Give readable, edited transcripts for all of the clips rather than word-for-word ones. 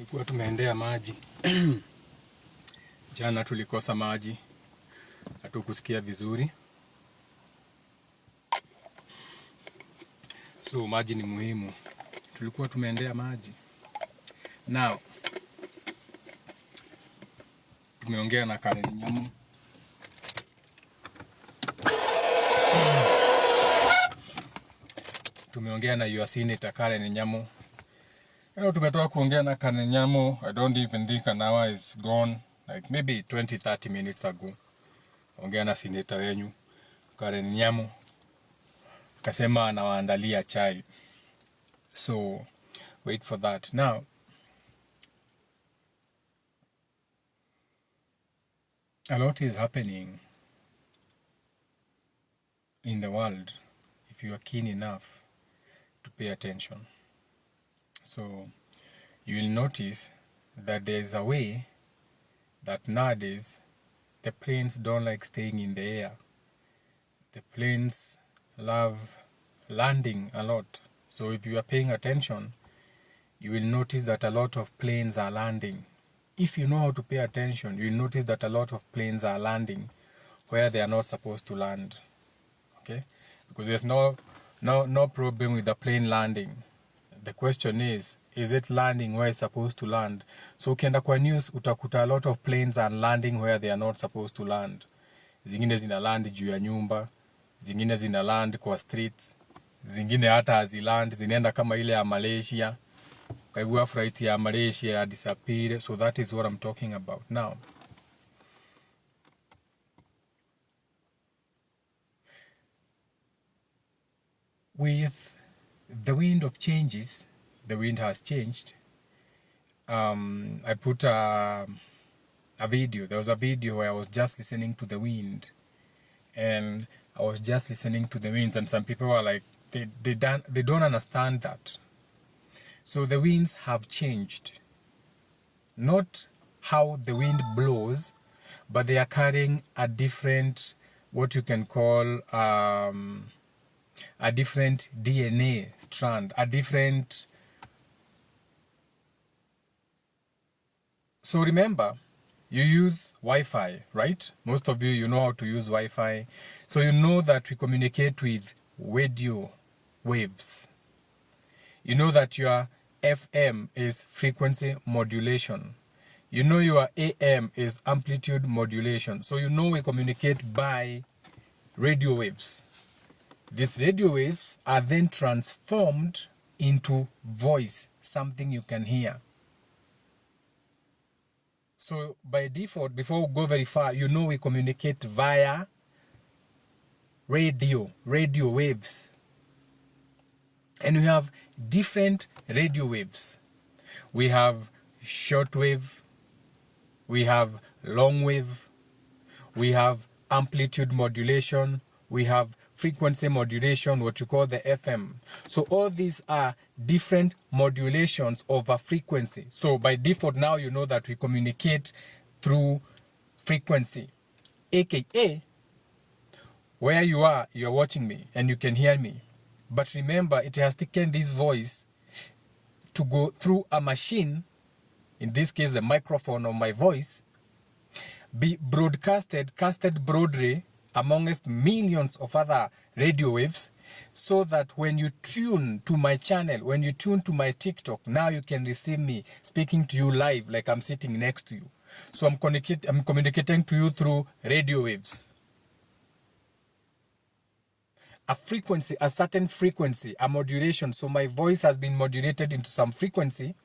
tulikuwa tumeendea maji. Jana tulikosa maji, hatukusikia vizuri. So maji ni muhimu. Tulikuwa tumeendea maji. Now tumeongea na Karen Nyamu. Tumeongea na your senator Karen Nyamu. Tumetoka kuongea na Karen Nyamu. I don't even think an hour is gone. Like maybe 20-30 minutes ago. Ongea na senator wenyu Karen Nyamu. Kasema anawaandalia chai. So wait for that. Now a lot is happening in the world if you are keen enough to pay attention. So you will notice that there is a way that nowadays the planes don't like staying in the air. The planes love landing a lot. So if you are paying attention, you will notice that a lot of planes are landing. If you know how to pay attention, you will notice that a lot of planes are landing where they are not supposed to land. Okay? Because there's no problem with the plane landing. The question is it landing where it's supposed to land? So ukienda kwa news utakuta a lot of planes are landing where they are not supposed to land. Zingine zina land juu ya nyumba, zingine zina land kwa streets, zingine hata haziland, zinaenda kama ile ya Malaysia. Kaigua flight ya Malaysia disappear. So that is what I'm talking about now. With the wind of changes, the wind has changed. I put a video. There was a video where I was just listening to the wind. And I was just listening to the winds. And some people were like, they don't understand that. So the winds have changed. Not how the wind blows, but they are carrying a different, what you can call a different DNA strand, a different. So remember, you use Wi-Fi, right? Most of you know how to use Wi-Fi. So you know that we communicate with radio waves. You know that your FM is frequency modulation. You know your AM is amplitude modulation. So you know we communicate by radio waves. These radio waves are then transformed into voice, something you can hear. So by default, before we go very far, you know we communicate via radio waves. And we have different radio waves. We have short wave, we have long wave, we have amplitude modulation, we have frequency modulation, what you call the FM. So all these are different modulations of a frequency. So by default now you know that we communicate through frequency, aka where you are watching me and you can hear me. But remember, it has taken this voice to go through a machine, in this case the microphone of my voice, be casted broadly amongst millions of other radio waves, so that when you tune to my channel, when you tune to my TikTok, now you can receive me speaking to you live like I'm sitting next to you. So I'm communicating to you through radio waves. A frequency, a certain frequency, a modulation. So my voice has been modulated into some frequency.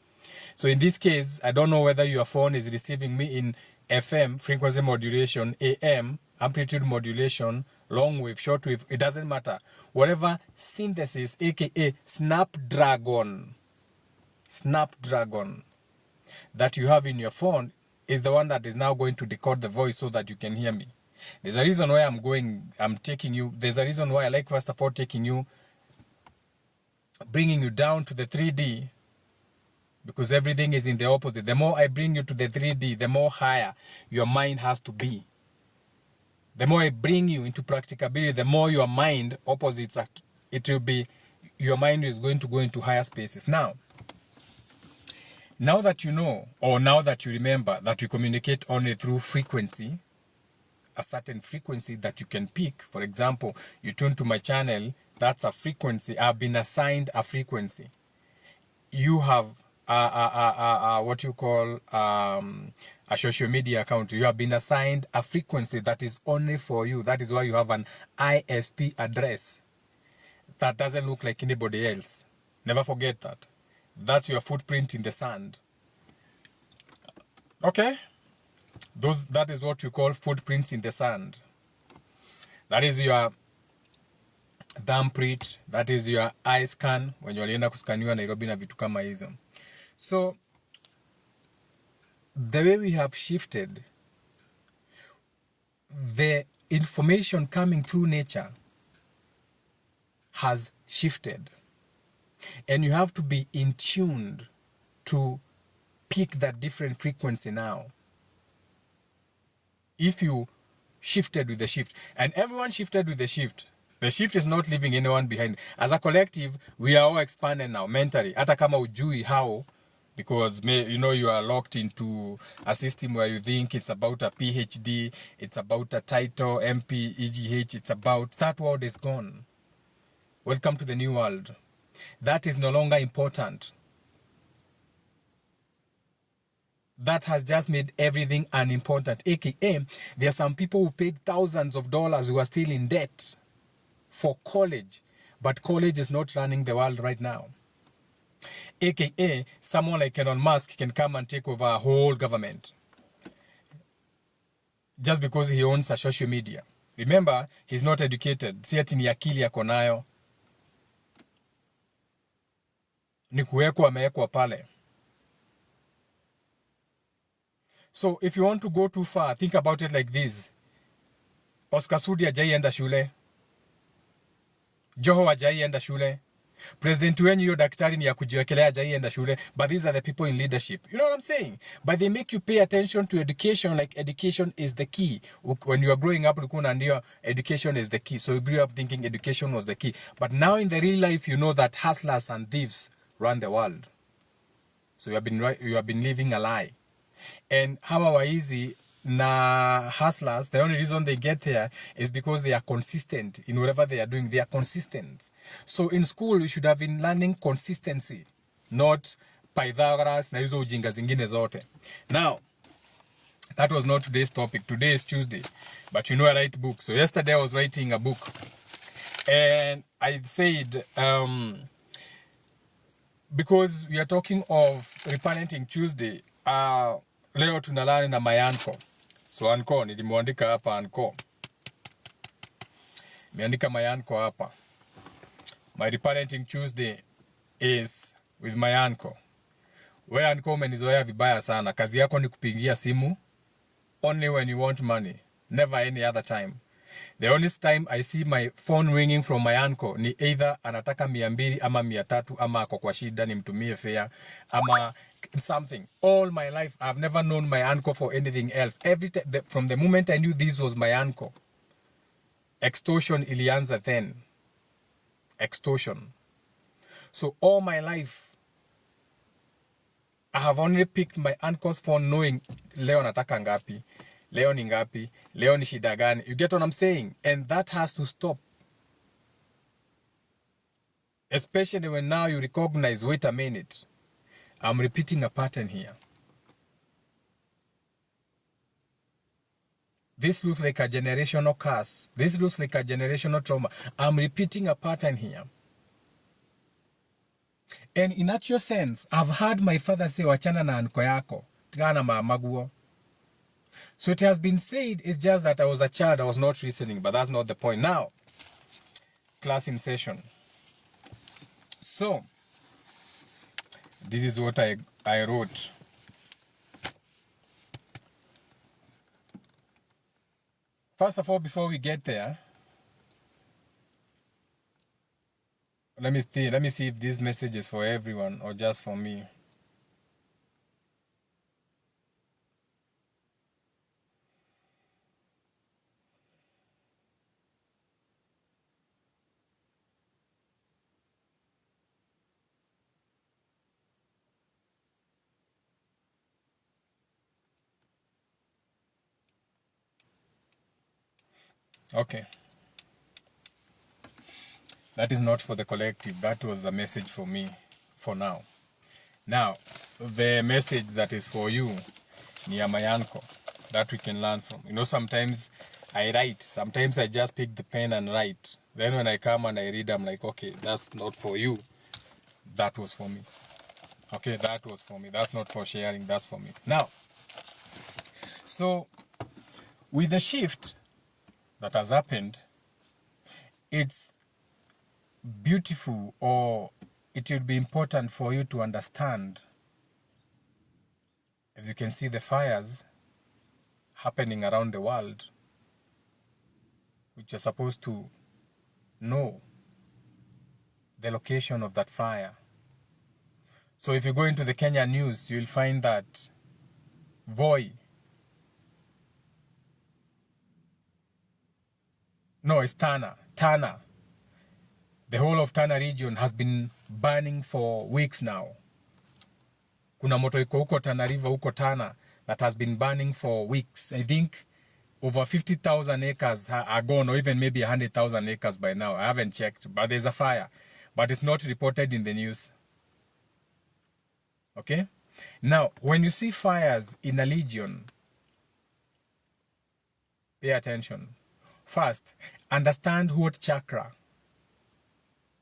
So in this case, I don't know whether your phone is receiving me in FM, frequency modulation, AM, amplitude modulation, long wave, short wave, it doesn't matter. Whatever synthesis, aka Snapdragon, that you have in your phone is the one that is now going to decode the voice so that you can hear me. There's a reason why I'm taking you, there's a reason why I like first of all taking you, bringing you down to the 3D, because everything is in the opposite. The more I bring you to the 3D, the more higher your mind has to be. The more I bring you into practicability, the more your mind opposites, it will be, your mind is going to go into higher spaces. Now, Now that you know, or now that you remember that we communicate only through frequency, a certain frequency that you can pick. For example, you tune to my channel, that's a frequency. I've been assigned a frequency. You have what you call a social media account. You have been assigned a frequency that is only for you. That is why you have an ISP address that doesn't look like anybody else. Never forget that. That's your footprint in the sand. Okay? That is what you call footprints in the sand. That is your thumbprint, that is your eye scan, when walienda kuskaniwa Nairobi na vitu kama hizo. So the way we have shifted, the information coming through nature has shifted, and you have to be in tuned to pick that different frequency now. If you shifted with the shift, and everyone shifted with the shift is not leaving anyone behind. As a collective, we are all expanding now mentally. Hata kama ujui how, because you are locked into a system where you think it's about a PhD, it's about a title, MP, EGH, it's about that world is gone. Welcome to the new world. That is no longer important. That has just made everything unimportant. AKA, there are some people who paid thousands of dollars who are still in debt for college, but college is not running the world right now. AKA, someone like Elon Musk can come and take over a whole government just because he owns a social media. Remember, he's not educated. Si ati ni akili yako nayo. Ni kuwekwa amewekwa pale. So if you want to go too far, think about it like this. Oscar Sudi hajaienda shule. Joho hajaienda shule. President wenyu hiyo daktari ni ya kujiwekelea hajaienda shule. But these are the people in leadership. You know what I'm saying? But they make you pay attention to education, like education is the key. When you are growing up, education is the key. So you grew up thinking education was the key. But now in the real life, you know that hustlers and thieves run the world. So you have been living a lie. And hawa waizi na hustlers, the only reason they get there is because they are consistent in whatever they are doing. They are consistent. So in school, you should have been learning consistency, not Pythagoras na hizo ujinga zingine zote. Now, that was not today's topic. Today is Tuesday. But I write books. So yesterday I was writing a book. And I said, because we are talking of Reparenting Tuesday, leo tunalani na my uncle. So uncle, nilimwandika hapa uncle. Nimeandika my uncle hapa. My Reparenting Tuesday is with my uncle. Wewe uncle umenizoea vibaya sana. Kazi yako ni kupigia simu only when you want money. Never any other time. The only time I see my phone ringing from my uncle ni either anataka 200 ama 300 ama ako kwa shida nimtumie fare ama something. All my life I've never known my uncle for anything else. From the moment I knew this was my uncle, extortion ilianza then. Extortion. So all my life I have only picked my uncle's phone knowing leo nataka ngapi. Leo ni ngapi? Leo ni shida gani? You get what I'm saying? And that has to stop. Especially when now you recognize, wait a minute, I'm repeating a pattern here. This looks like a generational curse. This looks like a generational trauma. I'm repeating a pattern here. And in actual sense, I've heard my father say, wachana na anko yako. Tigana maguo. So it has been said, it's just that I was a child, I was not listening, but that's not the point. Now, class in session. So, this is what I wrote. First of all, before we get there, let me see if this message is for everyone or just for me. Okay. That is not for the collective. That was a message for me for now. Now, the message that is for you, ni ya Mayanko, that we can learn from. You know, sometimes I write. Sometimes I just pick the pen and write. Then when I come and I read, I'm like, okay, that's not for you. That was for me. Okay, that was for me. That's not for sharing. That's for me. Now, so with the shift that has happened, it's beautiful, or it would be important for you to understand, as you can see the fires happening around the world, which you're supposed to know the location of that fire. So if you go into the Kenya news, you'll find that Voi, no, it's Tana, the whole of Tana region has been burning for weeks now. Kuna moto iko huko Tana River, huko Tana, that has been burning for weeks. I think over 50,000 acres are gone, or even maybe 100,000 acres by now. I haven't checked, but there's a fire. But it's not reported in the news. Okay? Now, when you see fires in a legion, pay attention. First, understand what chakra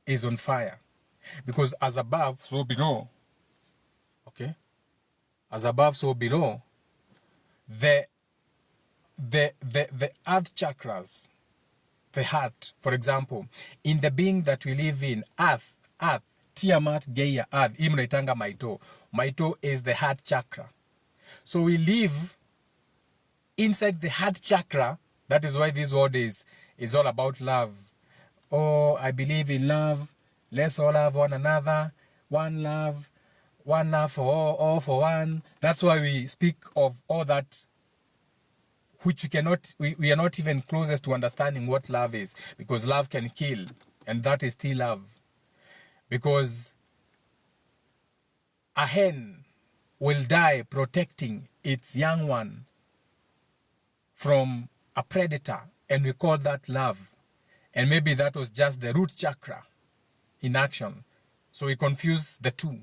is on fire. Because as above, so below. Okay? As above, so below. The earth chakras, the heart, for example, in the being that we live in, earth, Tiamat, Gaia, earth, imnaitanga Maito. Maito is the heart chakra. So we live inside the heart chakra. That is why this word is all about love. Oh, I believe in love. Let's all love one another. One love for all for one. That's why we speak of all that, which we are not even closest to understanding what love is, because love can kill, and that is still love. Because a hen will die protecting its young one from a predator, and we call that love. And maybe that was just the root chakra in action. So we confuse the two.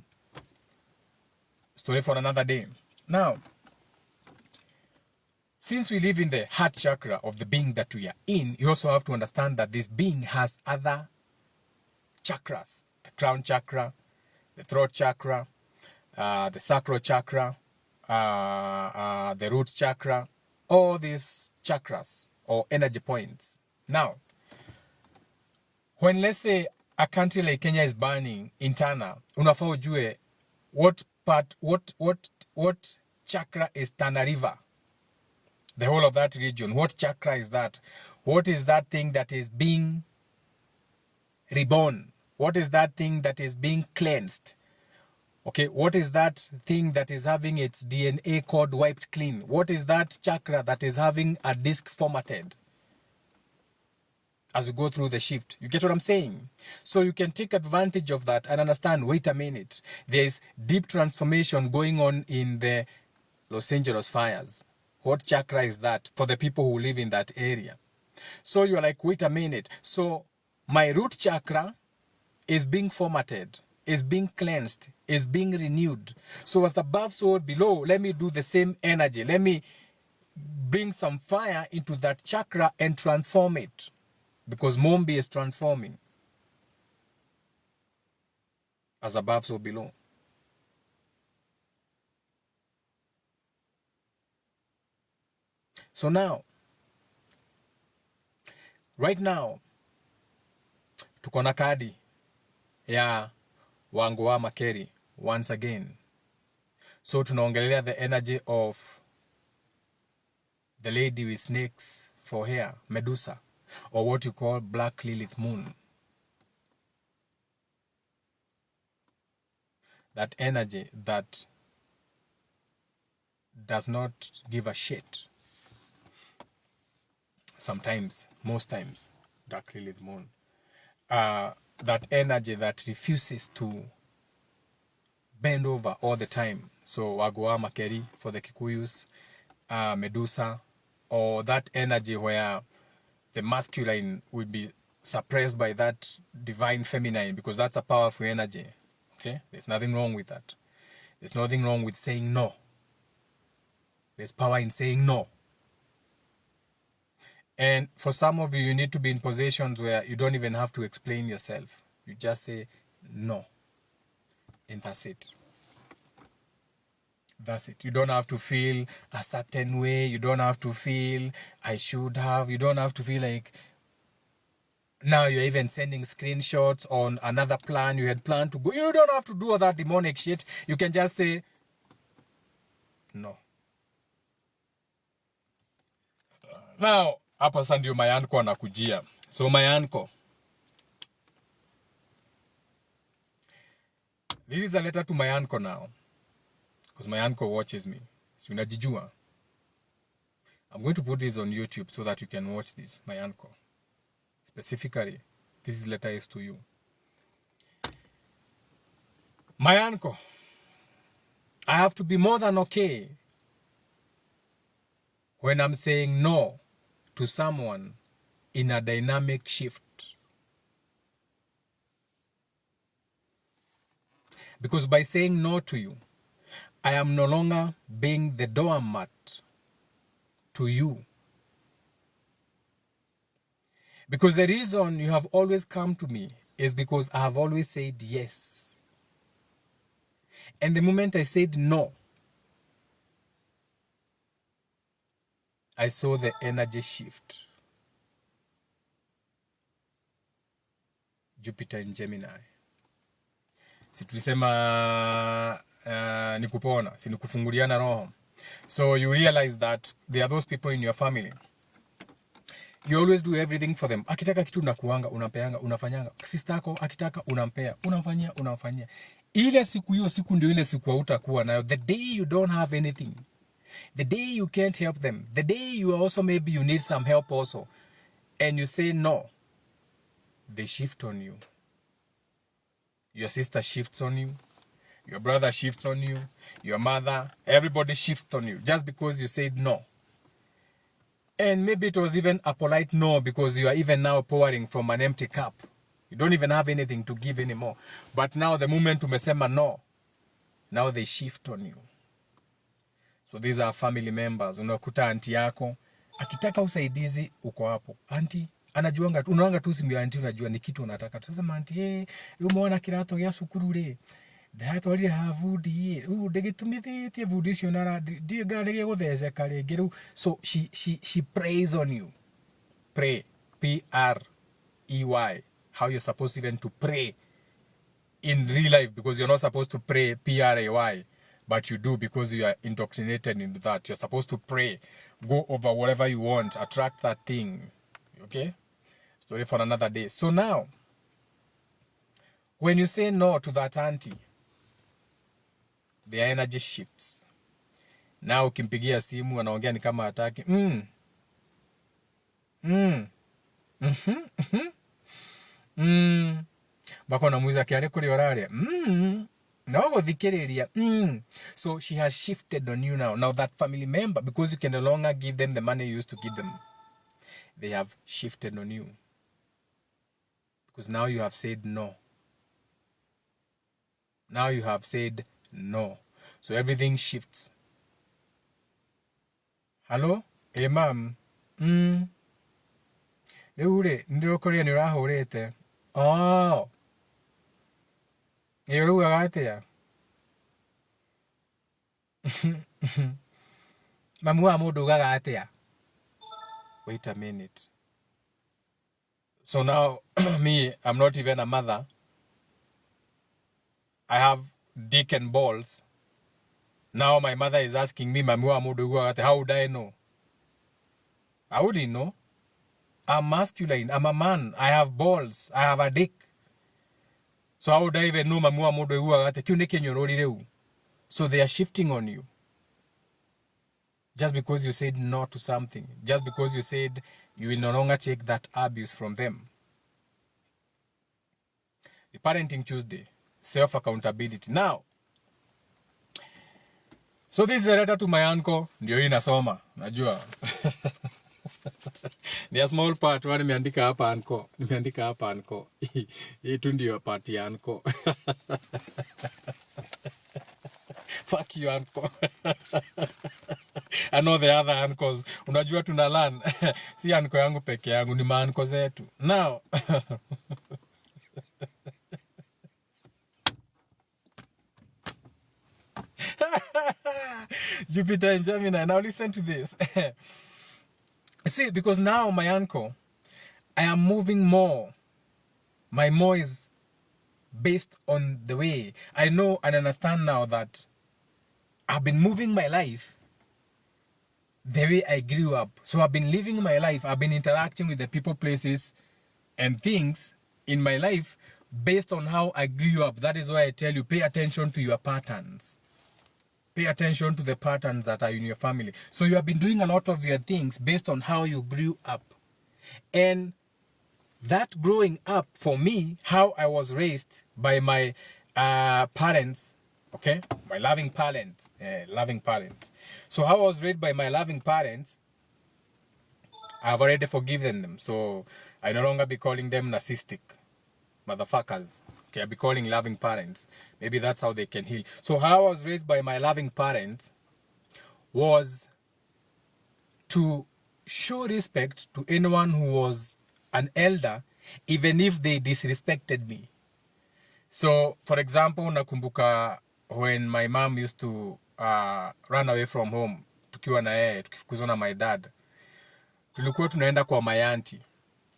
Story for another day. Now, since we live in the heart chakra of the being that we are in, you also have to understand that this being has other chakras. The crown chakra, the throat chakra, the sacral chakra, the root chakra, all these chakras or energy points. Now, when let's say a country like Kenya is burning in Tana, unafaa ujue what chakra is Tana River, the whole of that region. What chakra is that? What is that thing that is being reborn? What is that thing that is being cleansed? Okay, what is that thing that is having its DNA code wiped clean? What is that chakra that is having a disk formatted as we go through the shift? You get what I'm saying? So you can take advantage of that and understand, wait a minute, there's deep transformation going on in the Los Angeles fires. What chakra is that for the people who live in that area? So you're like, wait a minute. So my root chakra is being formatted, is being cleansed, is being renewed. So as above, so below, let me do the same energy. Let me bring some fire into that chakra and transform it. Because Mombi is transforming. As above, so below. So now, right now, tuko na kadi ya Wangua Makeri once again. So tunaongelea the energy of the lady with snakes for hair, Medusa, or what you call Black Lilith Moon. That energy that does not give a shit. Sometimes, most times, Dark Lilith Moon. That energy that refuses to bend over all the time. So Wagua Makeri for the Kikuyus, Medusa, or that energy where the masculine will be suppressed by that divine feminine, because that's a powerful energy. Okay? There's nothing wrong with that. There's nothing wrong with saying no. There's power in saying no. And for some of you, you need to be in positions where you don't even have to explain yourself. You just say no. And that's it. That's it. You don't have to feel a certain way. You don't have to feel I should have. You don't have to feel like now you're even sending screenshots on another plan you had planned to go. You don't have to do all that demonic shit. You can just say no. Now, hapa sasa ndio Mayanko anakujia. So Mayanko, this is a letter to Mayanko now. Because Mayanko watches me. So unajijua. I'm going to put this on YouTube so that you can watch this, Mayanko. Specifically, this letter is to you. Mayanko, I have to be more than okay when I'm saying no to someone in a dynamic shift. Because by saying no to you, I am no longer being the doormat to you. Because the reason you have always come to me is because I have always said yes. And the moment I said no, I saw the energy shift. Jupiter in Gemini. Si tulisema ni kupona, si ni kufunguliana roho. So you realize that there are those people in your family. You always do everything for them. Akitaka kitu unakuanga, unapeanga, unafanyanga. Sister yako akitaka unampea, unamfanyia. Ile siku hiyo siku ndio ile siku hautakuwa nayo. The day you don't have anything. The day you can't help them. The day you also maybe you need some help also. And you say no. They shift on you. Your sister shifts on you. Your brother shifts on you. Your mother. Everybody shifts on you. Just because you said no. And maybe it was even a polite no because you are even now pouring from an empty cup. You don't even have anything to give anymore. But now the moment umesema no, now they shift on you. So these are family members. Unakuta auntie yako akitaka usaidizi uko hapo. Auntie anajuanga tu, unaanga tu simu ya auntie, unajua ni kitu unataka. Sasa auntie, umeona kirato gya cukuru ri? Ndatwari ha vudi ndegitumithĩtie vudi cio na ndigari gutheceka ringi riu. So she prays on you. Pray, P-R-E-Y. How you're supposed even to pray in real life, because you're not supposed to pray P-R-A-Y, but you do because you are indoctrinated into that. You're supposed to pray, go over whatever you want, attract that thing. Okay? Story for another day. So now, when you say no to that auntie, the energy shifts. Now ukimpigia simu anaongea ni kama hataki. Bako namuiza kiare kuri oraria. No guthikiriria. So she has shifted on you now. Now that family member, because you can no longer give them the money you used to give them, they have shifted on you. Because now you have said no. Now you have said no. So everything shifts. Hello? Hey, ma'am. Ure, ndirokoria ni urahurite. Oh. Ero agatea. Mamu wa mundu gagatea. Wait a minute. So now me, I'm not even a mother. I have dick and balls. Now my mother is asking me, Mamu wa mundu gagatea. How would I know? I wouldn't know. I'm masculine. I'm a man. I have balls. I have a dick. So how would I even know Mamu wa mundu gagatea? Kiu nekenyorori reu. So they are shifting on you. Just because you said no to something. Just because you said you will no longer take that abuse from them. Reparenting Tuesday. Self-accountability. Now, so this is a letter to my uncle. Ndio hii nasoma. Najua. Ni a small part wani nimeandika hapa anko. Nimeandika hapa anko. Hii tu ndio part ya anko. Fuck you anko. I know the other uncles. Unajua tuna learn. Si anko yangu peke yangu ni maanko zetu. Now. Jupiter and Gemini. Now listen to this. See, because now my uncle, I am moving more. My more is based on the way I know and understand now that I've been moving my life the way I grew up. So I've been living my life. I've been interacting with the people, places, and things in my life based on how I grew up. That is why I tell you, pay attention to your patterns. Pay attention to the patterns that are in your family. So you have been doing a lot of your things based on how you grew up. And that growing up, for me, how I was raised by my parents, okay? My loving parents. So how I was raised by my loving parents, I've already forgiven them. So I no longer be calling them narcissistic motherfuckers. Okay, I'll be calling loving parents. Maybe that's how they can heal. So how I was raised by my loving parents was to show respect to anyone who was an elder, even if they disrespected me. So, for example, nakumbuka when my mom used to run away from home, tukiwa na yeye, tukifukuzwa na my dad, tulikuwa tunaenda kwa my auntie.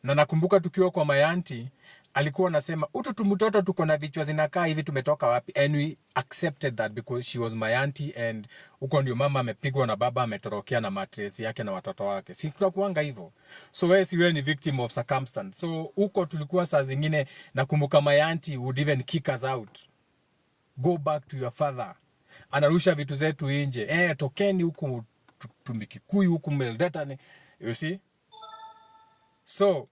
Na nakumbuka tukiwa kwa my auntie, alikuwa anasema utu tumutoto tuko na vichwa zinakaa hivi tumetoka wapi, and we accepted that because she was my auntie, and uko ndio mama amepigwa na baba ametorokea na mattress yake na watoto wake. Si tutakuanga hivyo. So wewe ni victim of circumstance. So uko tulikuwa saa zingine nakumbuka my auntie would even kick us out. Go back to your father. Anarusha vitu zetu nje. Tokeni huku tumikikuyu huku meldetane. You see? So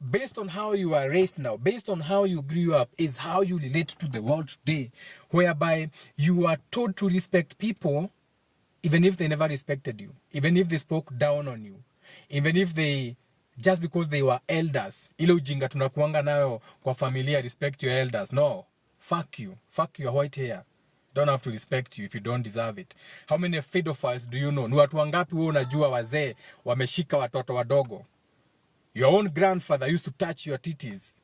based on how you are raised now, based on how you grew up, is how you relate to the world today, whereby you are taught to respect people, even if they never respected you, even if they spoke down on you, even if they, just because they were elders. Ile ujinga tunakuanga nayo kwa familia, respect your elders. No, fuck you. Fuck your white hair. Don't have to respect you if you don't deserve it. How many pedophiles do you know? Ni watu wangapi wewe unajua wazee wameshika watoto wadogo? Your own grandfather used to touch your titties.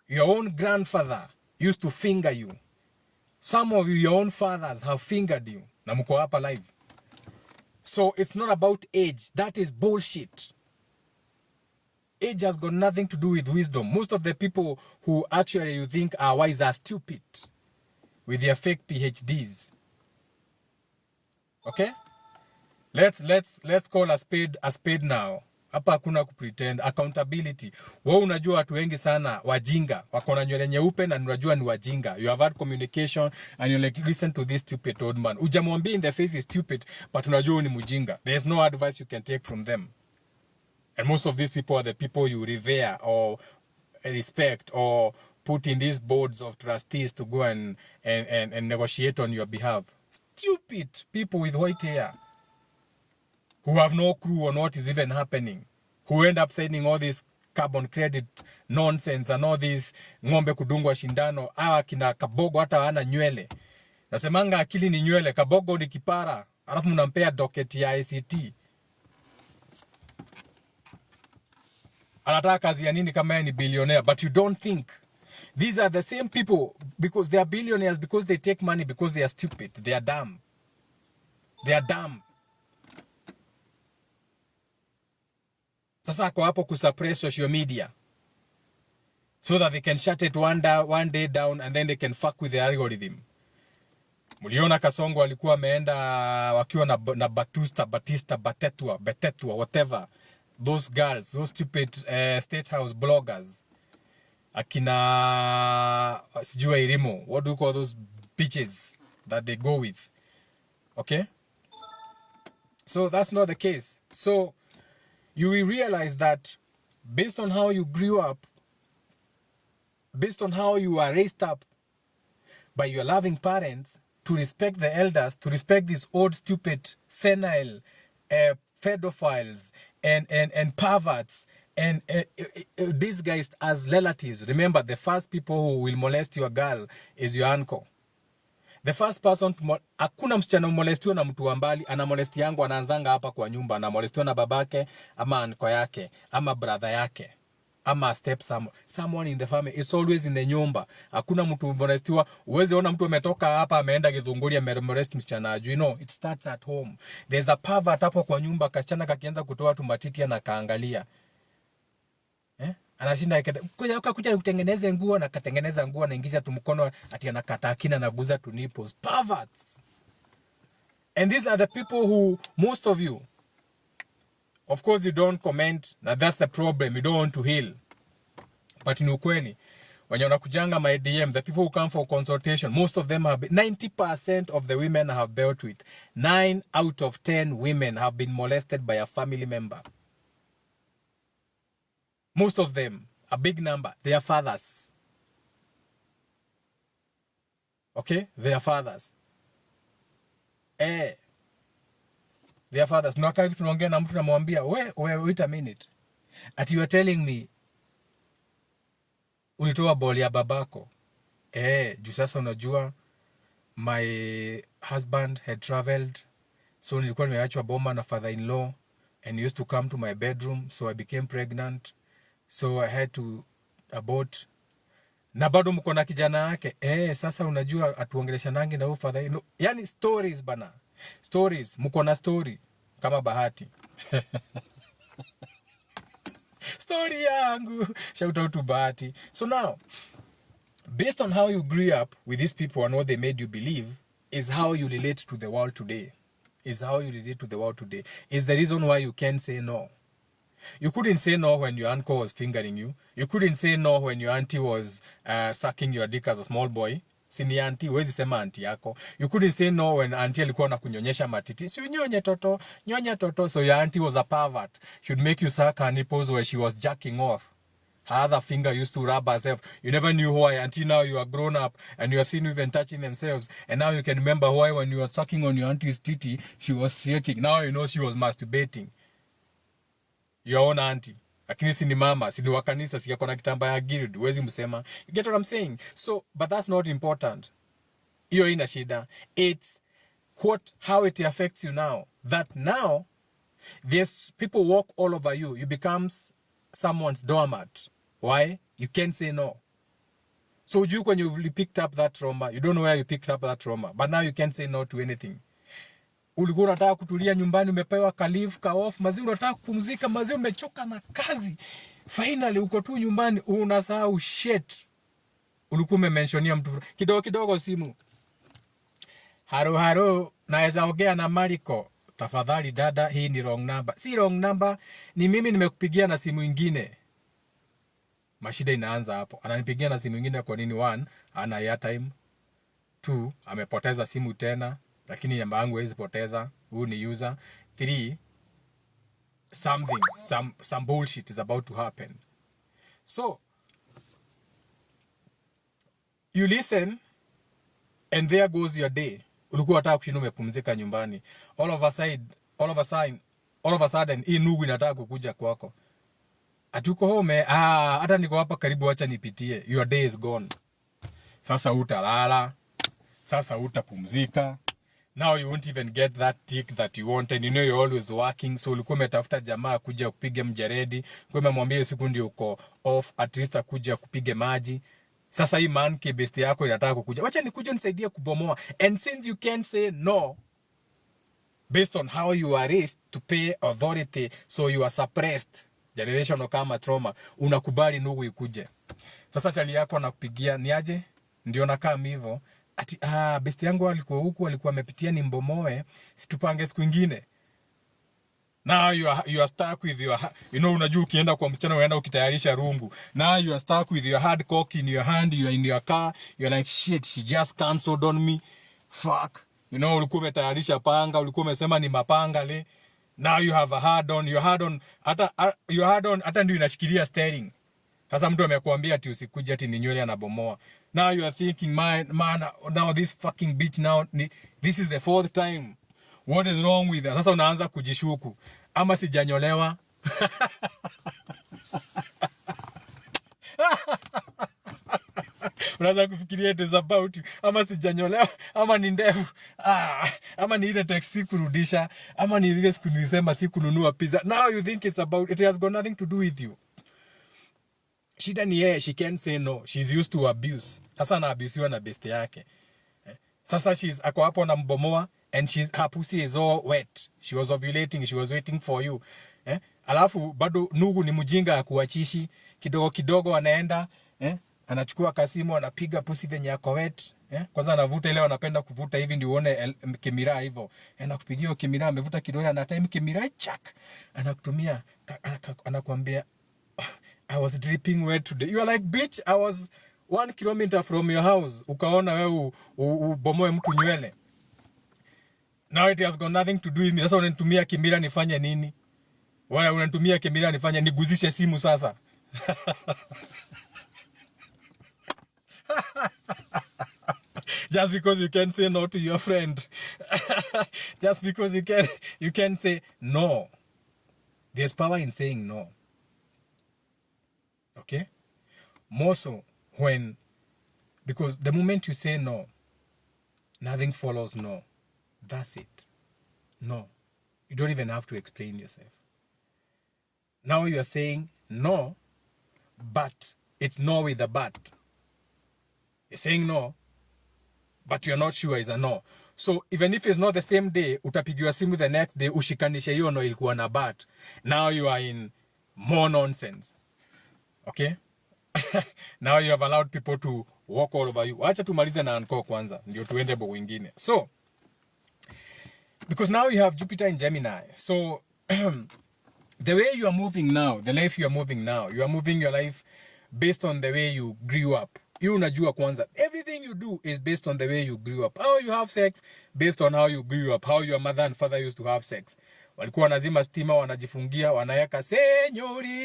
Your own grandfather used to finger you. Some of you, your own fathers have fingered you. Na mko hapa live. So it's not about age. That is bullshit. Age has got nothing to do with wisdom. Most of the people who actually you think are wise are stupid with their fake PhDs. Okay? Let's call a spade now. Hapa hakuna kupretend. Accountability. Wewe unajua watu wengi sana wajinga, wako na nywele nyeupe na unajua ni wajinga. You have had communication and you like listen to this stupid old man. Ujamwambia in the face is stupid, but unajua ni mjinga. There's no advice you can take from them. And most of these people are the people you revere or respect or put in these boards of trustees to go and negotiate on your behalf. Stupid people with white hair who have no clue on what is even happening, who end up signing all this carbon credit nonsense and all this ng'ombe kudungwa shindano. Hawa kina Kabogo hata hana nywele. Nasemanga akili ni nywele, Kabogo ni kipara. Alafu mnampea docket ya ICT. Anataka kazi ya nini kama yeye ni billionaire? But you don't think these are the same people, because they are billionaires, because they take money, because they are stupid, they are dumb. They are dumb. Sasa ako hapo kusuppress social media so that they can shut it one day down, and then they can fuck with the algorithm. Muliona Kasongo alikuwa ameenda wakiwa na Batista, Betetua, whatever. Those girls, those stupid state house bloggers. Akina sijua Irimo. What do you call those bitches that they go with? Okay? So that's not the case. So you will realize that based on how you grew up, based on how you are raised up by your loving parents, to respect the elders, to respect these old stupid senile, pedophiles, and perverts, and these guys as relatives. Remember, the first people who will molest your girl is your uncle. The first person to hakuna msichana molestiwa na mtu wa mbali, ana molesti yangu anaanzanga hapa kwa nyumba, ana molestiwa na babake ama anko yake ama brother yake ama step someone in the family. It's always in the nyumba. Hakuna mtu molestiwa. Uweze ona mtu ametoka hapa ameenda Githunguri amemolest msichana ajui. No, it starts at home. There's a pervert hapo kwa nyumba, kasichana kakianza kutoa tumatiti na kaangalia. Anashinda kuja kutengeneza nguo na katengeneza nguo na ingiza tumkono ati anakata akina na guza tu nipples. Perverts. And these are the people who, most of you, of course you don't comment, now that's the problem, you don't want to heal. But ni ukweli, when you're nakujanga my DM, the people who come for consultation, most of them have been, 90% of the women have dealt with. 9 out of 10 women have been molested by a family member. Most of them, a big number, they are fathers. Okay? They are fathers. They are fathers. Tunakaa hivi tunaongea na mtu namwambia, wait a minute. Ati you are telling me, ulitoa boli ya babako. Juu sasa unajua, my husband had traveled, so nilikuwa nimeachwa Boma na father-in-law, and he used to come to my bedroom, so I became pregnant. So I had to abort. Na bado mko na kijana yake. Sasa unajua atuongelesha nangi na ufadha. No, yani stories bana. Stories. Mko na story. Kama Bahati. Story yangu. Shout out to Bahati. So now, based on how you grew up with these people and what they made you believe, is how you relate to the world today. Is how you relate to the world today. Is the reason why you can't say no. You couldn't say no when your uncle was fingering you. You couldn't say no when your auntie was sucking your dick as a small boy. Sini auntie, huwezi sema auntie yako. You couldn't say no when auntie alikuwa na kunyonyesha matiti. Si nyonye toto, nyonya toto. So your auntie was a pervert. She'd make you suck her nipples where she was jacking off. Her other finger used to rub herself. You never knew why until now you are grown up and you have seen women touching themselves. And now you can remember why when you were sucking on your auntie's titty, she was shaking. Now you know she was masturbating. Your own auntie. Lakini si ni mama, si ni wa kanisa, si yako na kitamba ya guild, huwezi msema. You get what I'm saying? So, but that's not important. Hiyo ina shida. It's how it affects you now. That now, there's people walk all over you. You become someone's doormat. Why? You can't say no. So when you picked up that trauma, you don't know where you picked up that trauma. But now you can't say no to anything. Ulikuwa unataka kutulia nyumbani, umepewa ka leave, ka off, mazi unataka kupumzika, mazi umechoka na kazi. Finally uko tu nyumbani unasahau shit. Ulikuwa umementionia mtu kidogo simu. Haro naweza ongea na Mariko. Tafadhali dada, hii ni wrong number. Si wrong number, ni mimi nimekupigia na simu nyingine. Mashida inaanza hapo. Ananipigia na simu nyingine kwa nini? 1, ana airtime. 2, amepoteza simu tena. Lakini namba yangu hawezi poteza. Huyu ni user. 3, some bullshit is about to happen. So, you listen and there goes your day. Ulikuwa unataka kushinda umepumzika nyumbani. All of a sudden hii nugu inataka kukuja kwako. Atuko home, hata niko hapa karibu, acha nipitie. Your day is gone. Sasa utalala. Sasa utapumzika. Now you won't even get that tick that you wanted. You know you're always working. So ulikuwa umetafuta jamaa kuja kupiga mjeredi. Kwa umemwambia siku ndio uko off, at least akuja kupige maji. Sasa hii manke best yako inataka kukuja. Wacha nikuje nisaidie kubomoa. And since you can't say no based on how you are raised to pay authority, so you are suppressed. Generational kama trauma, unakubali nugu ikuje. Sasa chali yako anakupigia ni aje? Ndio nakaa hivyo. Ati best yangu alikuwa huku, alikuwa amepitia ni mbomoe, situpange siku nyingine. Now you are stuck with your, unajua ukienda kwa msichana unaenda ukitayarisha rungu. Now you are stuck with your hard cock in your hand, you are in your car, you're like shit, she just cancelled on me. Fuck. Ulikuwa umetayarisha panga, ulikuwa umesema ni mapanga le. Now you have a hard on, your hard on hata ndio inashikilia steering. Sasa mtu amekuambia ati usikuje ati ni nywele anabomoa. Now you are thinking man, now this fucking bitch now, this is the 4th time. What is wrong with that? Sasa unaanza kujishuku. Ama sijanyolewa. Unaanza kufikiria it is about you. Ama sijanyolewa, ama ni ndefu. Ama ni ile taxi kurudisha, ama ni ile siku nilisema sikununua pizza. Now you think it's about, it has got nothing to do with you. Shida ni yeye, she can't say no. She's used to abuse. Sasa na abuse na best yake. Sasa ako hapo na mbomoa, and her pussy is all wet. She was ovulating, she was waiting for you. Alafu bado nugu ni mjinga akuachishi. Kidogo kidogo anaenda, anachukua kasimu, anapiga pussy venye ako wet. Kwanza anavuta ile anapenda kuvuta hivi ndio uone kimira hivyo. Anakupigia kimira, amevuta kidole, ana time kimira chak. Anakutumia, anakuambia, I was dripping wet today. You are like, bitch, I was 1 kilometer from your house. Ukaona wewe ubomoe mtu nywele. Now it has got nothing to do with me. Sasa unanitumia kimira nifanye nini? Wala unanitumia kimira nifanye niguzishe simu sasa. Just because you can't say no to your friend. Just because you can say no. There's power in saying no. Okay? More so because the moment you say no, nothing follows no. That's it. No. You don't even have to explain yourself. Now you are saying no, but it's no with a but. You're saying no, but you're not sure it's a no. So even if it's not the same day, utapigiwa simu the next day, ushikanishe hiyo no ilikuwa na but. Now you are in more nonsense. Okay? Now you have allowed people to walk all over you. Acha tumalize na anko kwanza, ndio tuende bo wengine. So, because now you have Jupiter in Gemini. So, the way you are moving now, the life you are moving now, you are moving your life based on the way you grew up. You unajua kwanza. Everything you do is based on the way you grew up. How you have sex, based on how you grew up. How your mother and father used to have sex. Walikuwa wanazima stima, wanajifungia, wanaweka señorita.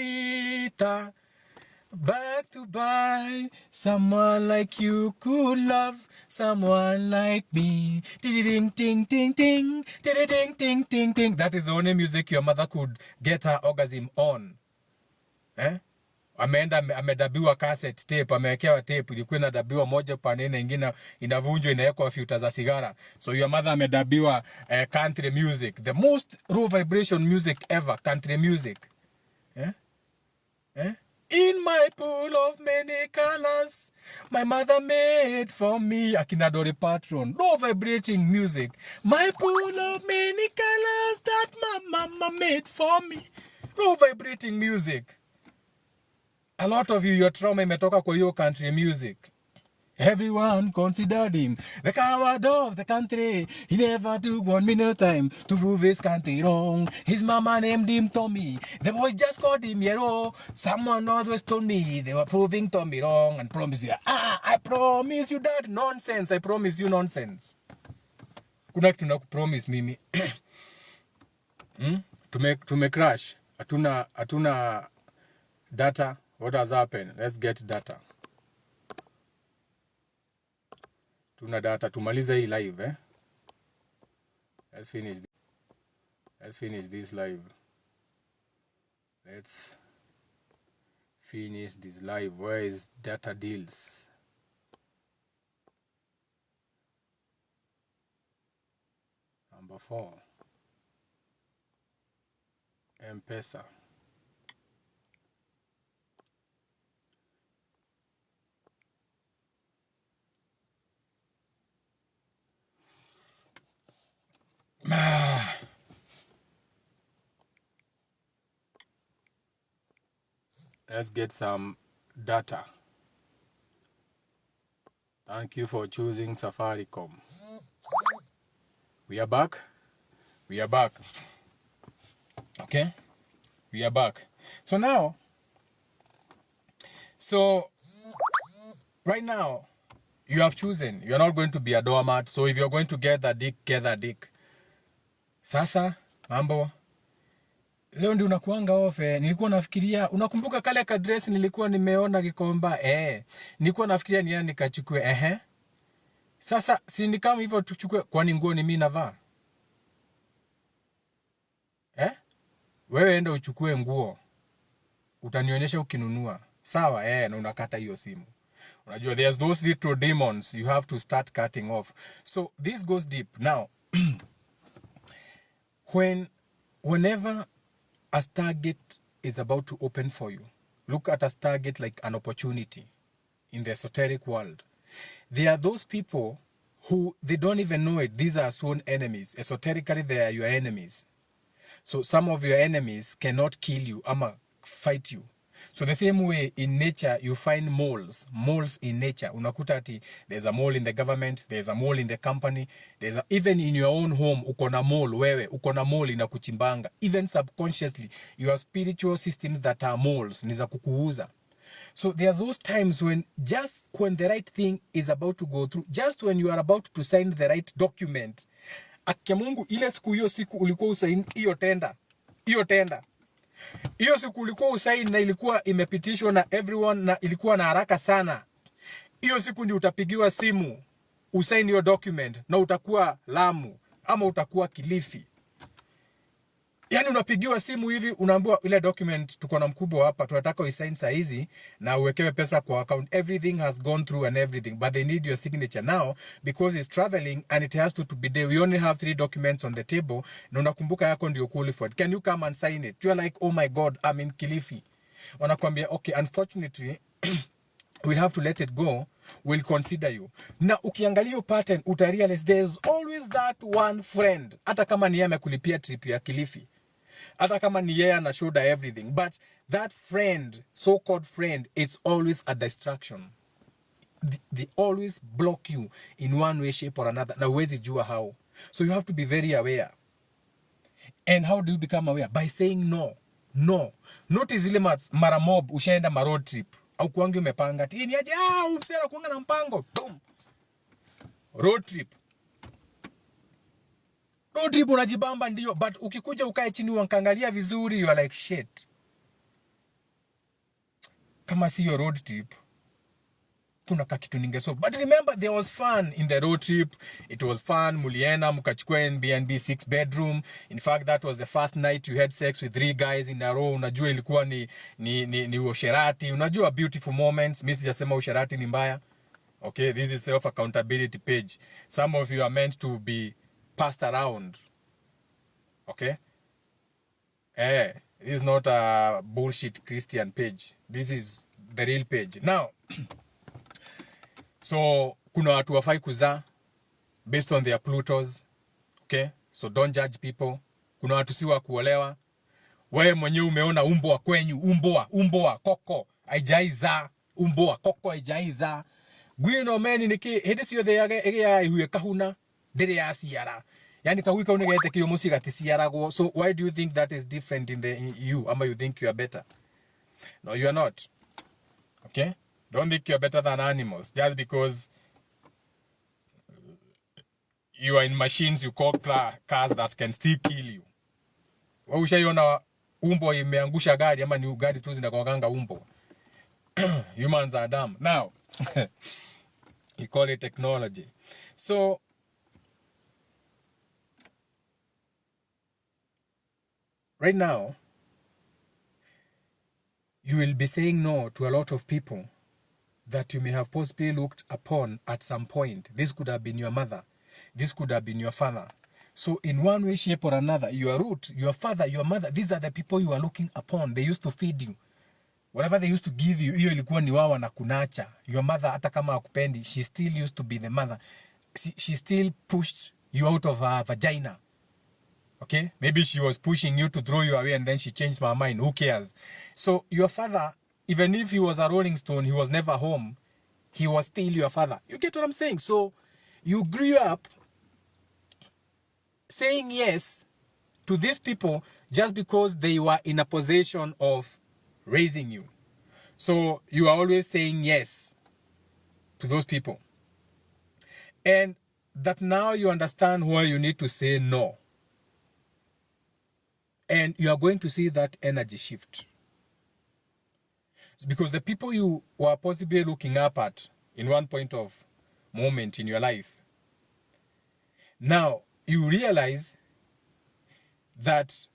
Back to buy someone like you could love someone like me. Ding ding ding ding ding ding ding ding. That is the only music your mother could get her orgasm on. Amedabiwa cassette tape, amewekewa tape, ilikuwa inadabiwa moja pande na nyingine inavunjwa, inawekwa filter za sigara. So your mother amedabiwa country music, the most low vibration music ever, country music. In my pool of many colors, my mother made for me. Akina Dolly Parton, low vibrating music. My pool of many colors that my mama made for me. Low vibrating music. A lot of you, your trauma imetoka kwa hiyo country music. Everyone considered him the coward of the country. He never took 1 minute time to prove his country wrong. His mama named him Tommy. The boys just called him Yero. Someone always told me they were proving Tommy wrong and promised you. I promise you that nonsense. I promise you nonsense. Kuna kitu na kupromise mimi. Tume crash. Hatuna data. What has happened? Let's get data. Tuna data, tumaliza hii live, Let's finish this live. Let's finish this live. Where is data deals? Number 4. M-Pesa. Let's get some data. Thank you for choosing Safaricom. We are back. Okay? We are back. So now, right now, you have chosen. You're not going to be a doormat. So if you're going to get that dick, get that dick. Sasa, mambo. Leo ndio unakuanga ofe. Nilikuwa nafikiria, unakumbuka kale ka dress nilikuwa nimeona Gikomba? Nilikuwa nafikiria ni nani nikachukue. Sasa si ni kama hivyo tuchukue, kwani nguo ni mimi navaa? wewe enda uchukue nguo, utanionyesha ukinunua, sawa, na unakata hiyo simu. Unajua, there's those little demons you have to start cutting off. So this goes deep. Now, whenever a Stargate is about to open for you, look at a Stargate like an opportunity in the esoteric world. There are those people who, they don't even know it. These are sworn enemies. Esoterically, they are your enemies. So some of your enemies cannot kill you, ama fight you. So the same way in nature, you find moles in nature. Unakuta ati, there's a mole in the government, there's a mole in the company, even in your own home, uko na mole, wewe, uko na mole inakuchimbanga. Even subconsciously, your spiritual systems that are moles, ni za kukuuza. So there's those times when, just when the right thing is about to go through, just when you are about to sign the right document, akia Mungu, ile siku hiyo siku ulikuwa usaini hiyo tenda. Hiyo siku ulikuwa usaini na ilikuwa imepitishwa na everyone na ilikuwa na haraka sana. Hiyo siku ndio utapigiwa simu, usaini hiyo document na utakuwa Lamu ama utakuwa Kilifi. Yani unapigiwa simu hivi, unaambiwa ile document tuko na mkubwa hapa, tunataka uisign saa hizi na uwekewe pesa kwa account. Everything has gone through and everything, but they need your signature now because it's traveling and it has to be there. We only have 3 documents on the table. Na unakumbuka yako ndio qualified. Can you come and sign it? You're like, oh my God, I'm in Kilifi. Wanakuambia, okay, unfortunately, we'll have to let it go. We'll consider you. Na ukiangalia hiyo pattern, utarealize there's always that one friend. Hata kama ni yeye amekulipia trip ya Kilifi. Hata kama ni yeye ana shoulder everything, but that friend, so-called friend, it's always a distraction. They always block you in one way, shape or another. Na huwezi jua how. So you have to be very aware. And how do you become aware? By saying no. No. Notice ile mara mob ushaenda ma road trip. Au kuangi umepanga. Hii ni aje? Umsera kuanga na mpango. Boom. Road trip. Road trip unajibamba ndio, but ukikuja ukae chini uangalia vizuri, you are like shit. Kama si your road trip, kuna kakitu ningeso. But remember, there was fun in the road trip. It was fun. Muliena, mukachukua Airbnb 6 bedroom. In fact, that was the first night you had sex with 3 guys in a row. Unajua ilikuwa ni usherati. Unajua beautiful moments. Mimi sijasema usherati ni mbaya. Okay, this is self accountability page. Some of you are meant to be passed around. Okay? This is not a bullshit Christian page. This is the real page. Now, so kuna watu wafai kuzaa based on their Plutos. Okay? So don't judge people. Kuna watu si wa kuolewa. Wewe mwenyewe umeona umbwa kwenyu, umbwa koko haijaiza, umbwa koko haijaiza. Gwino meni niki hedi sio the ege ya ihuye kahuna ndire ya siara. Yani kawika unegete kiyo musika tisiaragwo. So why do you think that is different in you? Ama you think you are better? No, you are not. Okay? Don't think you are better than animals just because you are in machines you call cars that can still kill you. Ushaiona umbo imeangusha gari ama ni gari tu zinakoganga umbo. Humans are dumb. Now, you call it technology. So, right now, you will be saying no to a lot of people that you may have possibly looked upon at some point. This could have been your mother. This could have been your father. So in one way, shape or another, your root, your father, your mother, these are the people you are looking upon. They used to feed you. Whatever they used to give you, hiyo ilikuwa ni wao na kunacha. Your mother, hata kama hakupendi, she still used to be the mother. She still pushed you out of her vagina. Okay? Maybe she was pushing you to throw you away and then she changed her mind. Who cares? So your father, even if he was a rolling stone, he was never home. He was still your father. You get what I'm saying? So you grew up saying yes to these people just because they were in a position of raising you. So you are always saying yes to those people. And that now you understand why you need to say no. And you are going to see that energy shift. Because the people you were possibly looking up at in one point of moment in your life, now you realize that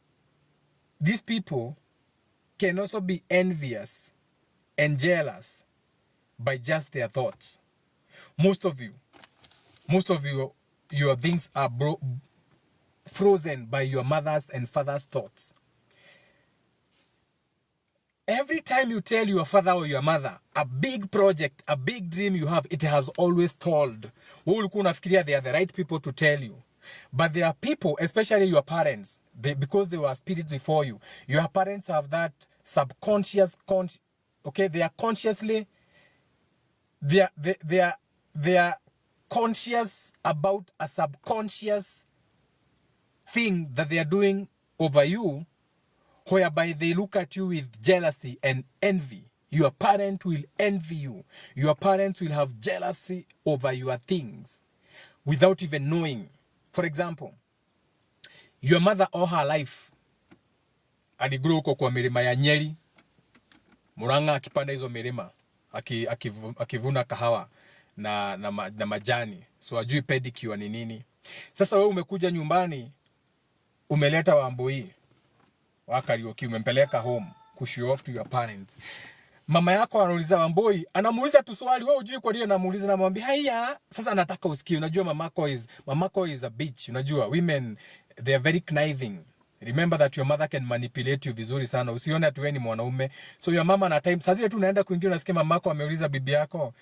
these people can also be envious and jealous by just their thoughts. Most of you, your things are frozen by your mother's and father's thoughts. Every time you tell your father or your mother a big project, a big dream you have, it has always told. They are the right people to tell you. But there are people, especially your parents, because they were spirits before you. Your parents have that subconscious, okay? They are consciously, they are conscious about a subconscious thing that they are doing over you, whereby they look at you with jealousy and envy. Your parent will envy you. Your parents will have jealousy over your things without even knowing. For example, your mother all her life aligrow huko kwa milima ya Nyeri, Murang'a, akipanda hizo milima, akivuna kahawa na majani. So ajui pedicure ni nini. Sasa wewe umekuja nyumbani, umeleta Wambui wa karaoke, umempeleka home kushow off to your parents. Mama yako anauliza Wambui, anamuuliza tu swali, wewe hujui kwa nini anamuuliza, na mwambie haya, sasa nataka usikie. Unajua mamako is a bitch. Unajua women, they are very conniving. Remember that your mother can manipulate you vizuri sana. Usione ati wewe ni mwanaume. So your mama na time sasa tu unaenda kuingia, unasikia mamako ameuliza bibi yako,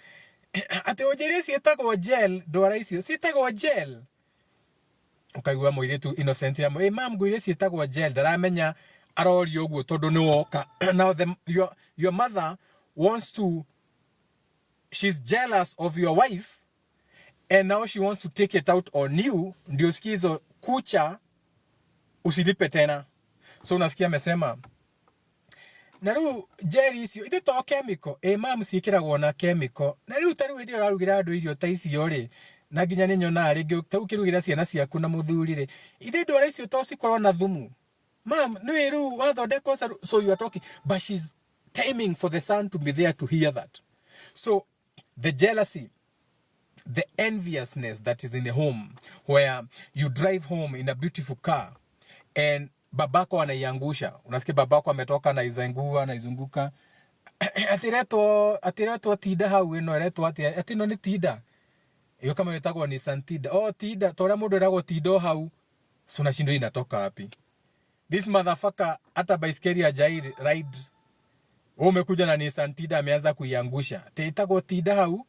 ate ojere sietaka wa gel do raisio, sietaka wa gel. Ukaiwa moire tu innocent ya mo, mam gwire sietaka wa gel, daramenya arori oguo tondu ni woka. Now your mother wants to, she's jealous of your wife, and now she wants to take it out on you. Ndio sikizo kucha usilipe tena. So unasikia amesema, naru Jerry isio ite to chemical, mam sikiragwo na chemical. Naru taru ndio rarugira andu irio ta ici ori, na ginya ni nyona ringi ukirugira ciana ciaku na muthurire. Ite ndo ra icio to cikorwo na thumu. Mom, no eru wathondekwo. So you are talking, but she's timing for the son to be there to hear that. So the jealousy, the enviousness that is in the home, where you drive home in a beautiful car and babako anaiangusha. Unasikia babako ametoka na izunguka. Atireto tida hau eno ereto atino ni tida. Iyo kama yetagwo ni santida. Oh tida, tora mundu eragwo tido hau. So nashindo inatoka wapi? This motherfucker hata baiskeli ya Jair ride. Umekuja na Nissan Tida ameanza kuiangusha. Teitagwo Tida hau.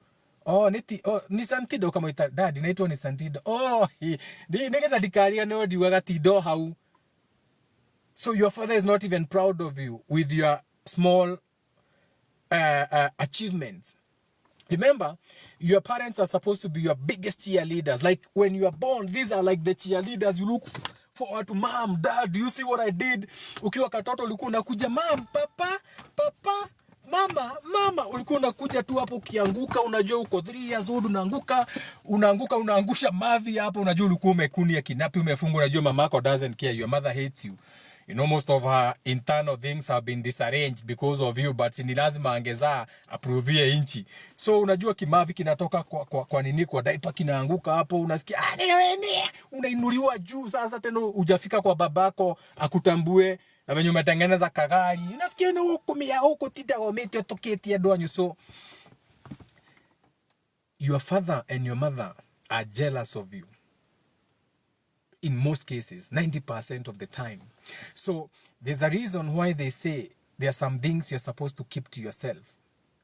Nissan Tida kama ita dad inaitwa Nissan Tida. Nigeta dikaria no diwaga Tido hau. So your father is not even proud of you with your small achievements. Remember, your parents are supposed to be your biggest cheerleaders. Like when you are born, these are like the cheerleaders you look forward to. Mom, dad, do you see what I did? Ukiwa katoto ulikuwa unakuja, mom, papa, mama, ulikuwa unakuja tu hapo ukianguka, unajua uko 3 years old, unaangusha mavi hapo, unajua ulikuwa umekunia kinapi, umefungwa, unajua mamako doesn't care, your mother hates you. You know, most of her internal things have been disarranged because of you, but ni lazima angeza approve inchi. So unajua kimavi kinatoka kwa nini, kwa diaper kinaanguka hapo, unasikia unainuliwa juu. Sasa tena hujafika kwa babako akutambue na wenye umetengeneza kagari, unasikia ni hukumia huko Tida wamete toketi ya doanyu. So your father and your mother are jealous of you in most cases, 90% of the time. So there's a reason why they say there are some things you're supposed to keep to yourself.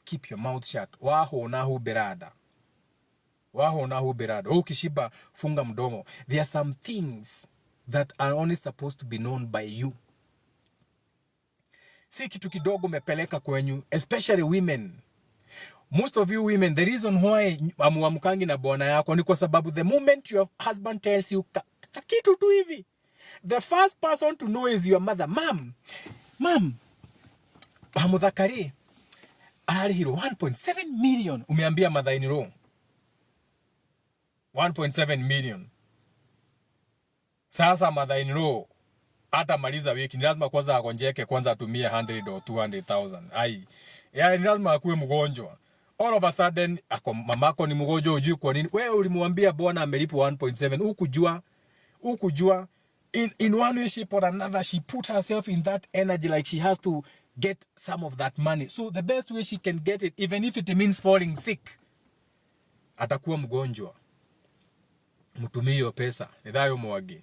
Keep your mouth shut. Waho nahu berada. Ukishiba funga mdomo. There are some things that are only supposed to be known by you. Si kitu kidogo mepeleka kwenyu, especially women. Most of you women, the reason why amuamukangi na bwana yako ni kwa sababu the moment your husband tells you kitu tu hivi, the first person to know is your mother. Mom, Hamudhakari alihiro 1.7 million. Umeambia mother in law 1.7 million. Sasa mother in law hata maliza wiki, ni lazima kwanza agonjeke, kwanza atumie 100 or 200,000. Ni lazima akuwe mgonjwa. All of a sudden mamako ni mgonjwa, hujui kwa nini. Wewe ulimwambia bwana amelipwa 1.7, ukujua in one way, shape or another, she put herself in that energy like she has to get some of that money. So the best way she can get it, even if it means falling sick, atakuwa mgonjwa. Mtumie hiyo pesa. Nithayo mwage.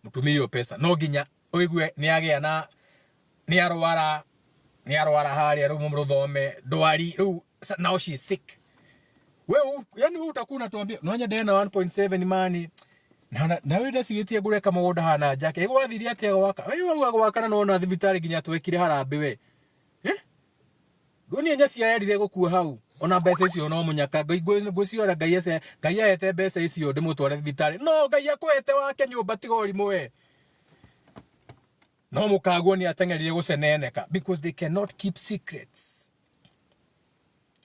Mtumie hiyo pesa. No ginya oigwe niagea na niarwara hari ari mumruthome ndwari now she's sick. Yani utakuwa unatuambia nonya dena 1.7 mani na wenda sigetie gure kama woda hana jake ego wathiri ate gwaka wewe gwaka no na thibitari ginya twekire harambe we Doni nya cia yarire gukua hau ona mbeca icio no munyaka ngwiciora ngai ahete mbeca icio ndimutware thibitari no ngai akwete wake nyumba tigori mwe no mukagwo ni atengerire guceneneka because they cannot keep secrets.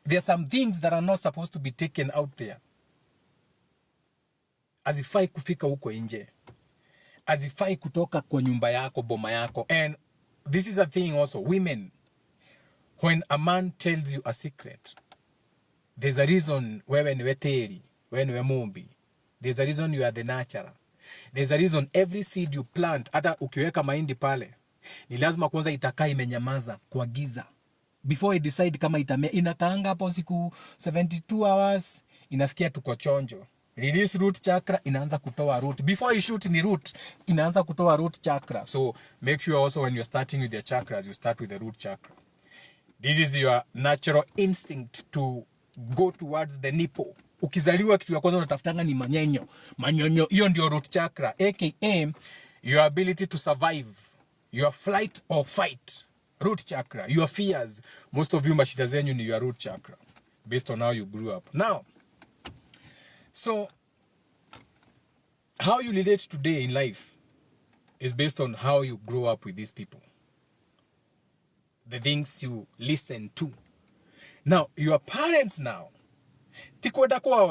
There are some things that are not supposed to be taken out there. Azifai kufika huko nje. Azifai kutoka kwa nyumba yako, boma yako. And this is a thing also, women. When a man tells you a secret, there's a reason wewe ni weteri, wewe ni mumbi. There's a reason you are the nurturer. There's a reason every seed you plant, hata ukiweka mahindi pale, ni lazima kwanza itakaa imenyamaza kwa giza. Before I decide kama itamea, inakaanga hapo siku 72 hours, inasikia tuko chonjo. Release root chakra, inaanza kutoa root. Before you shoot ni root, inaanza kutoa root chakra. So make sure also when you're starting with your chakras, you start with the root chakra. This is your natural instinct to go towards the nipple. Ukizaliwa kitu ya kwanza unatafutanga ni manyonyo. Hiyo ndio root chakra, aka your ability to survive, your flight or fight. Root chakra, your fears. Most of you mashida zenyu ni your root chakra, based on how you grew up. Now, so how you relate today in life is based on how you grow up with these people. The things you listen to. Now, your parents now,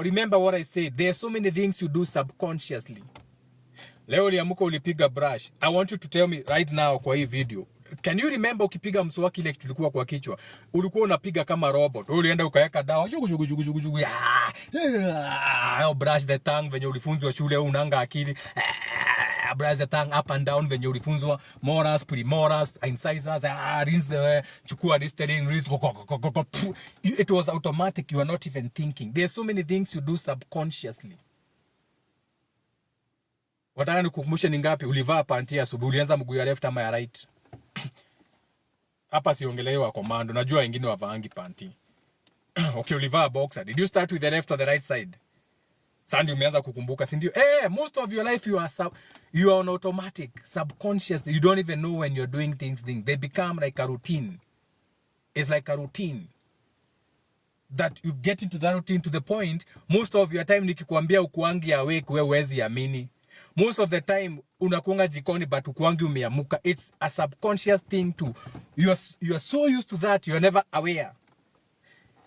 remember what I said, there are so many things you do subconsciously. Leo uliamuka ulipiga brush. I want you to tell me right now kwa hii video. Can you remember ukipiga mswaki ile tulikuwa kwa kichwa? Ulikuwa unapiga kama robot. Ulienda ukaweka dawa. Brush the tongue venye ulifunzwa shule unanga akili. Brush the tongue up and down venye ulifunzwa moras, premoras, incisors, rinse, chukua Listerine, rinse. It was automatic. You are not even thinking. There are so many things you do subconsciously. Wataka nikukumbushe ni ngapi ulivaa panty asubuhi, ulianza mguu ya left ama ya right? Hapa siongelee wa commando, najua wengine wavaangi panty. Okay, ulivaa boxer. Did you start with the left or the right side? Sandi umeanza kukumbuka, si ndio? Most of your life you are on automatic, subconscious. You don't even know when you're doing things. They become like a routine. It's like a routine. That you get into that routine to the point, most of your time nikikwambia ukuangi awake wewe huwezi amini. Most of the time unakuanga jikoni but ukuangi umeamuka. It's a subconscious thing too. You are so used to that, you are never aware.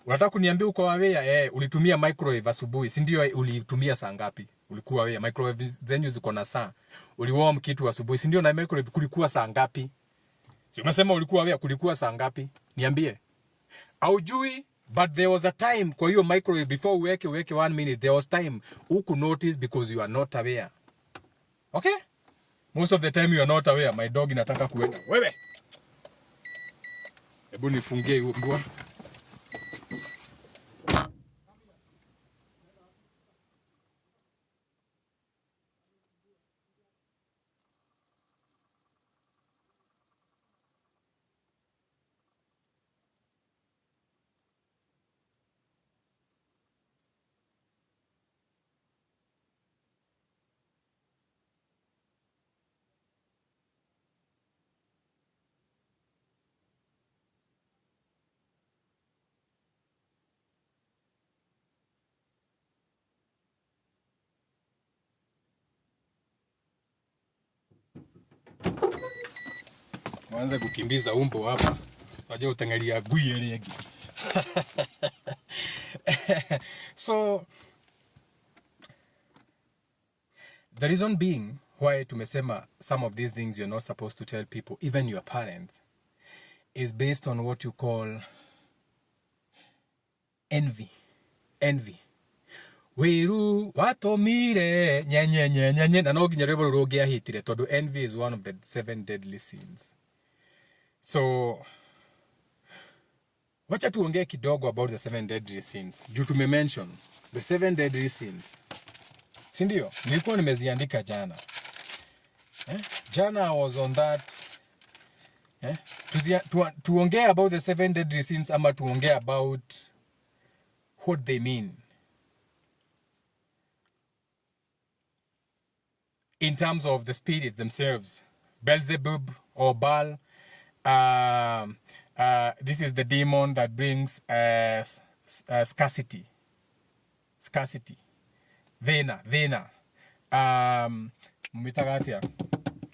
Unataka kuniambia uko aware? Ulitumia microwave asubuhi, si ndio? Ulitumia saa ngapi? Ulikuwa aware? Microwave zenyu ziko na saa. Uliwarm kitu asubuhi, si ndio? Na microwave kulikuwa saa ngapi? Si umesema ulikuwa aware, kulikuwa saa ngapi? Niambie. Aujui, but there was a time kwa hiyo microwave before uweke 1 minute, there was time uku notice because you are not aware. Okay? Most of the time you are not aware. My dog inataka kuenda. Wewe. Hebu nifungie hiyo mbwa. Mwanza kukimbiza umbo hapa. Waje utangalia gui legi. So the reason being why tumesema some of these things you're not supposed to tell people, even your parents, is based on what you call envy. Envy. Wiru watomire nye na no ginya rwimbo ruru ngiahitire tondu envy is one of the 7 deadly sins. So wacha tuongee kidogo about the 7 deadly sins. Juu tumemention the 7 deadly sins. Si ndio? Nilikuwa nimeziandika jana. Jana I was on that. Tuongee about the 7 deadly sins ama tuongee about what they mean in terms of the spirits themselves. Beelzebub or Baal. This is the demon that brings scarcity. Vena. Mitagatia.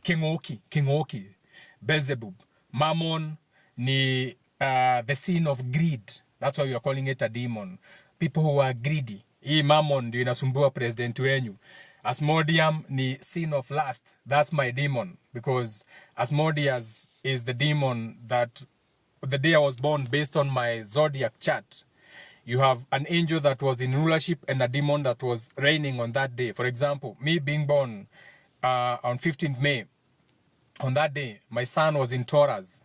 Kingoki. Beelzebub. Mammon ni the sin of greed. That's why we are calling it a demon. People who are greedy. Hii mammon ndio inasumbua president wenyu. Asmodeum ni sin of lust. That's my demon. Because Asmodeus is the demon that the day I was born, based on my zodiac chart, you have an angel that was in rulership and a demon that was reigning on that day. For example, me being born on 15th May, on that day, my sun was in Taurus,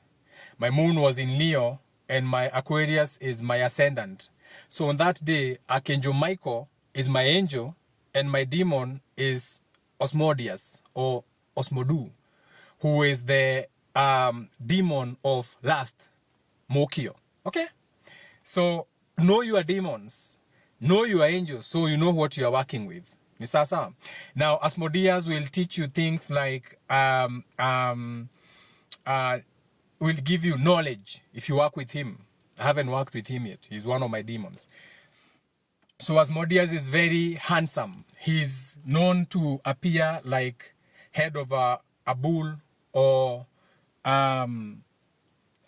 my moon was in Leo, and my Aquarius is my ascendant. So on that day, Archangel Michael is my angel, and my demon is Osmodeus or Osmodu, who is the demon of lust, Mokio. Okay? So know your demons, know your angels, so you know what you are working with. Nisasa. Now, Asmodeus will teach you things like will give you knowledge if you work with him. I haven't worked with him yet. He's one of my demons. So Asmodeus is very handsome. He's known to appear like head of a bull or a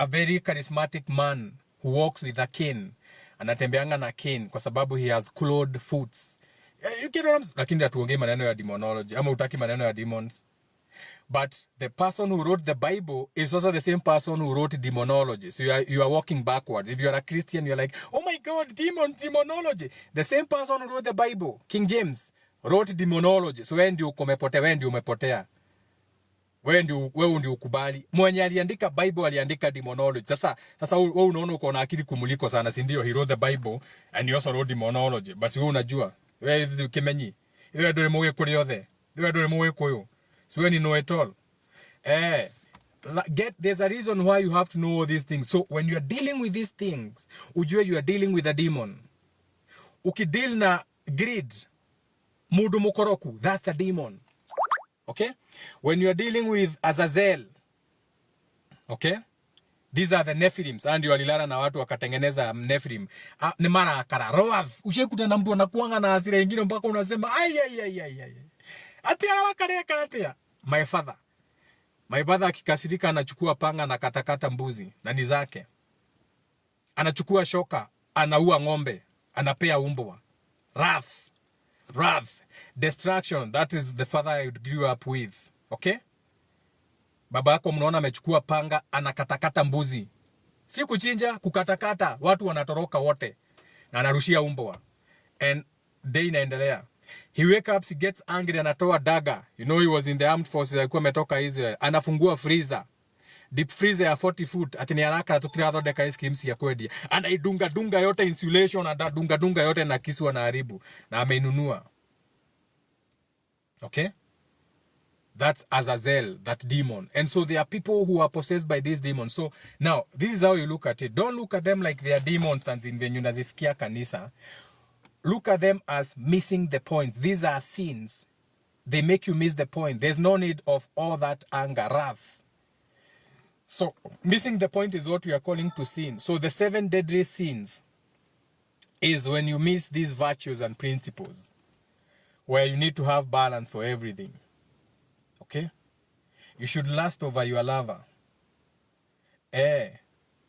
very charismatic man who walks with a cane. Anatembeanga na cane kwa sababu he has clawed foots. You get what I'm saying? Lakini hatuongei maneno ya demonology. Ama utaki maneno ya demons. But the person who wrote the Bible is also the same person who wrote demonology. So you are walking backwards. If you are a Christian, you're like, oh my God, demonology. The same person who wrote the Bible, King James, wrote demonology. So wewe ndio umepotea, wewe ndio umepotea. Wewe ndio ukubali. Mwenye aliandika Bible aliandika demonology. Sasa wewe unaona uko na akili kumuliko sana, si ndio? He wrote the Bible and he also wrote demonology. But wewe unajua, wewe kimenyi. Wewe ndio mwe kuri yothe. Wewe ndio mwe koyo. So when you know it all. There's a reason why you have to know all these things. So when you are dealing with these things, ujue you are dealing with a demon. Ukideal na greed, mudu mukoroku, that's a demon. Okay? When you are dealing with Azazel, okay? These are the Nephilims. Andi walilala na watu wakatengeneza Nephilim. Ni mara akara. Roav. Ushekuta na mtu anakuanga na hasira ingine mpaka unasema ay. Atia wakareka atia. My father akikasirika anachukua panga na katakata mbuzi na ni zake. Anachukua shoka, anaua ng'ombe, anapea umbwa. Wrath. Destruction. That is the father I grew up with. Okay? Baba yako mnaona amechukua panga, anakatakata mbuzi. Si kuchinja, kukatakata. Watu wanatoroka wote. Na anarushia umbwa. And day inaendelea. He wake up, he gets angry, anatoa dagger. You know he was in the armed forces, alikuwa ametoka Israel. Anafungua freezer. Deep freezer ya 40 foot. Atini haraka tutirathondeka ice creams ya kwedia. Anaidunga yote insulation, anadunga yote na kisu anaharibu. Na ameinunua. Okay? That's Azazel, that demon. And so there are people who are possessed by these demons. So now, this is how you look at it. Don't look at them like they are demons and in venye unazisikia kanisa. Look at them as missing the point. These are sins. They make you miss the point. There's no need of all that anger, wrath. So, missing the point is what we are calling to sin. So, the 7 deadly sins is when you miss these virtues and principles, where you need to have balance for everything. Okay? You should lust over your lover.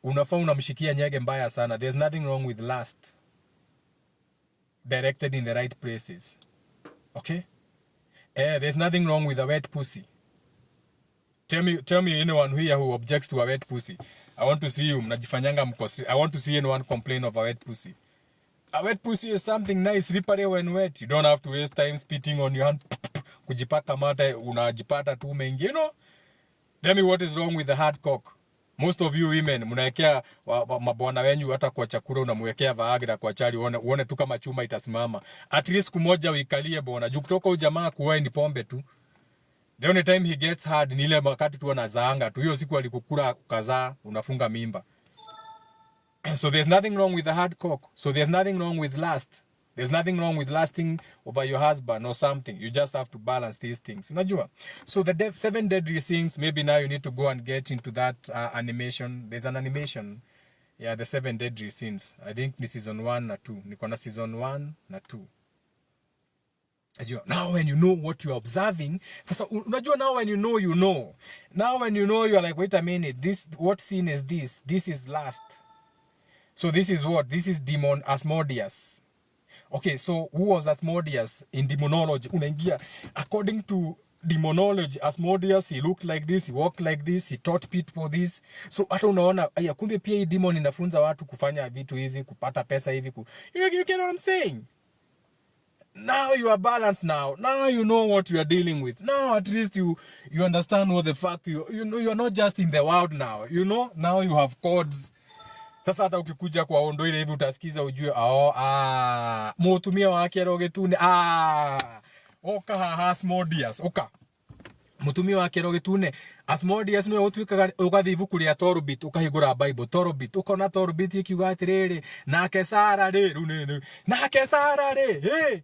Unafaa unamshikia nyege mbaya sana. There's nothing wrong with lust. Directed in the right places. Okay? There's nothing wrong with a wet pussy. Tell me anyone here who objects to a wet pussy. I want to see you. Mnajifanyanga mkosri. I want to see anyone complain of a wet pussy. A wet pussy is something nice, slippery when wet. You don't have to waste time spitting on your hand. Kujipaka mate, unajipata tu mengi. You know? Tell me what is wrong with the hard cock. Most of you women, mnaekea mabwana wenyu hata kwa chakula unamwekea Viagra kwa chali uone tu kama chuma itasimama. At least kumoja uikalie bwana. Juu kutoka ujamaa kuwa ni pombe tu. The only time he gets hard ni ile wakati tu anazaanga tu. Hiyo siku alikukula ukazaa unafunga mimba. So there's nothing wrong with the hard cock. So there's nothing wrong with lust. There's nothing wrong with lasting over your husband or something. You just have to balance these things. Unajua? So the 7 deadly sins, maybe now you need to go and get into that animation. There's an animation. Yeah, the 7 deadly sins. I think this is season 1 na 2. Niko na season 1 na 2. Now when you know what you're observing, sasa unajua now when you know, you know. Now when you know, you're like, wait a minute, what sin is this? This is lust. So this is what? This is demon Asmodeus. Okay, so who was Asmodeus in demonology? Unaingia, according to demonology, Asmodeus, he looked like this, he walked like this, he taught people this. So hata unaona, aya kumbe pia hii demon inafunza watu kufanya vitu hizi, kupata pesa hivi. You get what I'm saying? Now you are balanced now. Now you know what you are dealing with. Now at least you understand what the fuck you know. You are not just in the world now. You know, now you have codes. Sasa hata ukikuja kwa ondo ile hivi utasikiza ujue mutumia wake rogetune oka Asmodeus oka mutumia wake rogetune Asmodeus no utwikaga ugathi ibuku ria Torobit ukahigura Bible Torobit ukona Torobit ikiuga atiriri nake Sara ri runene nake Sara ri ere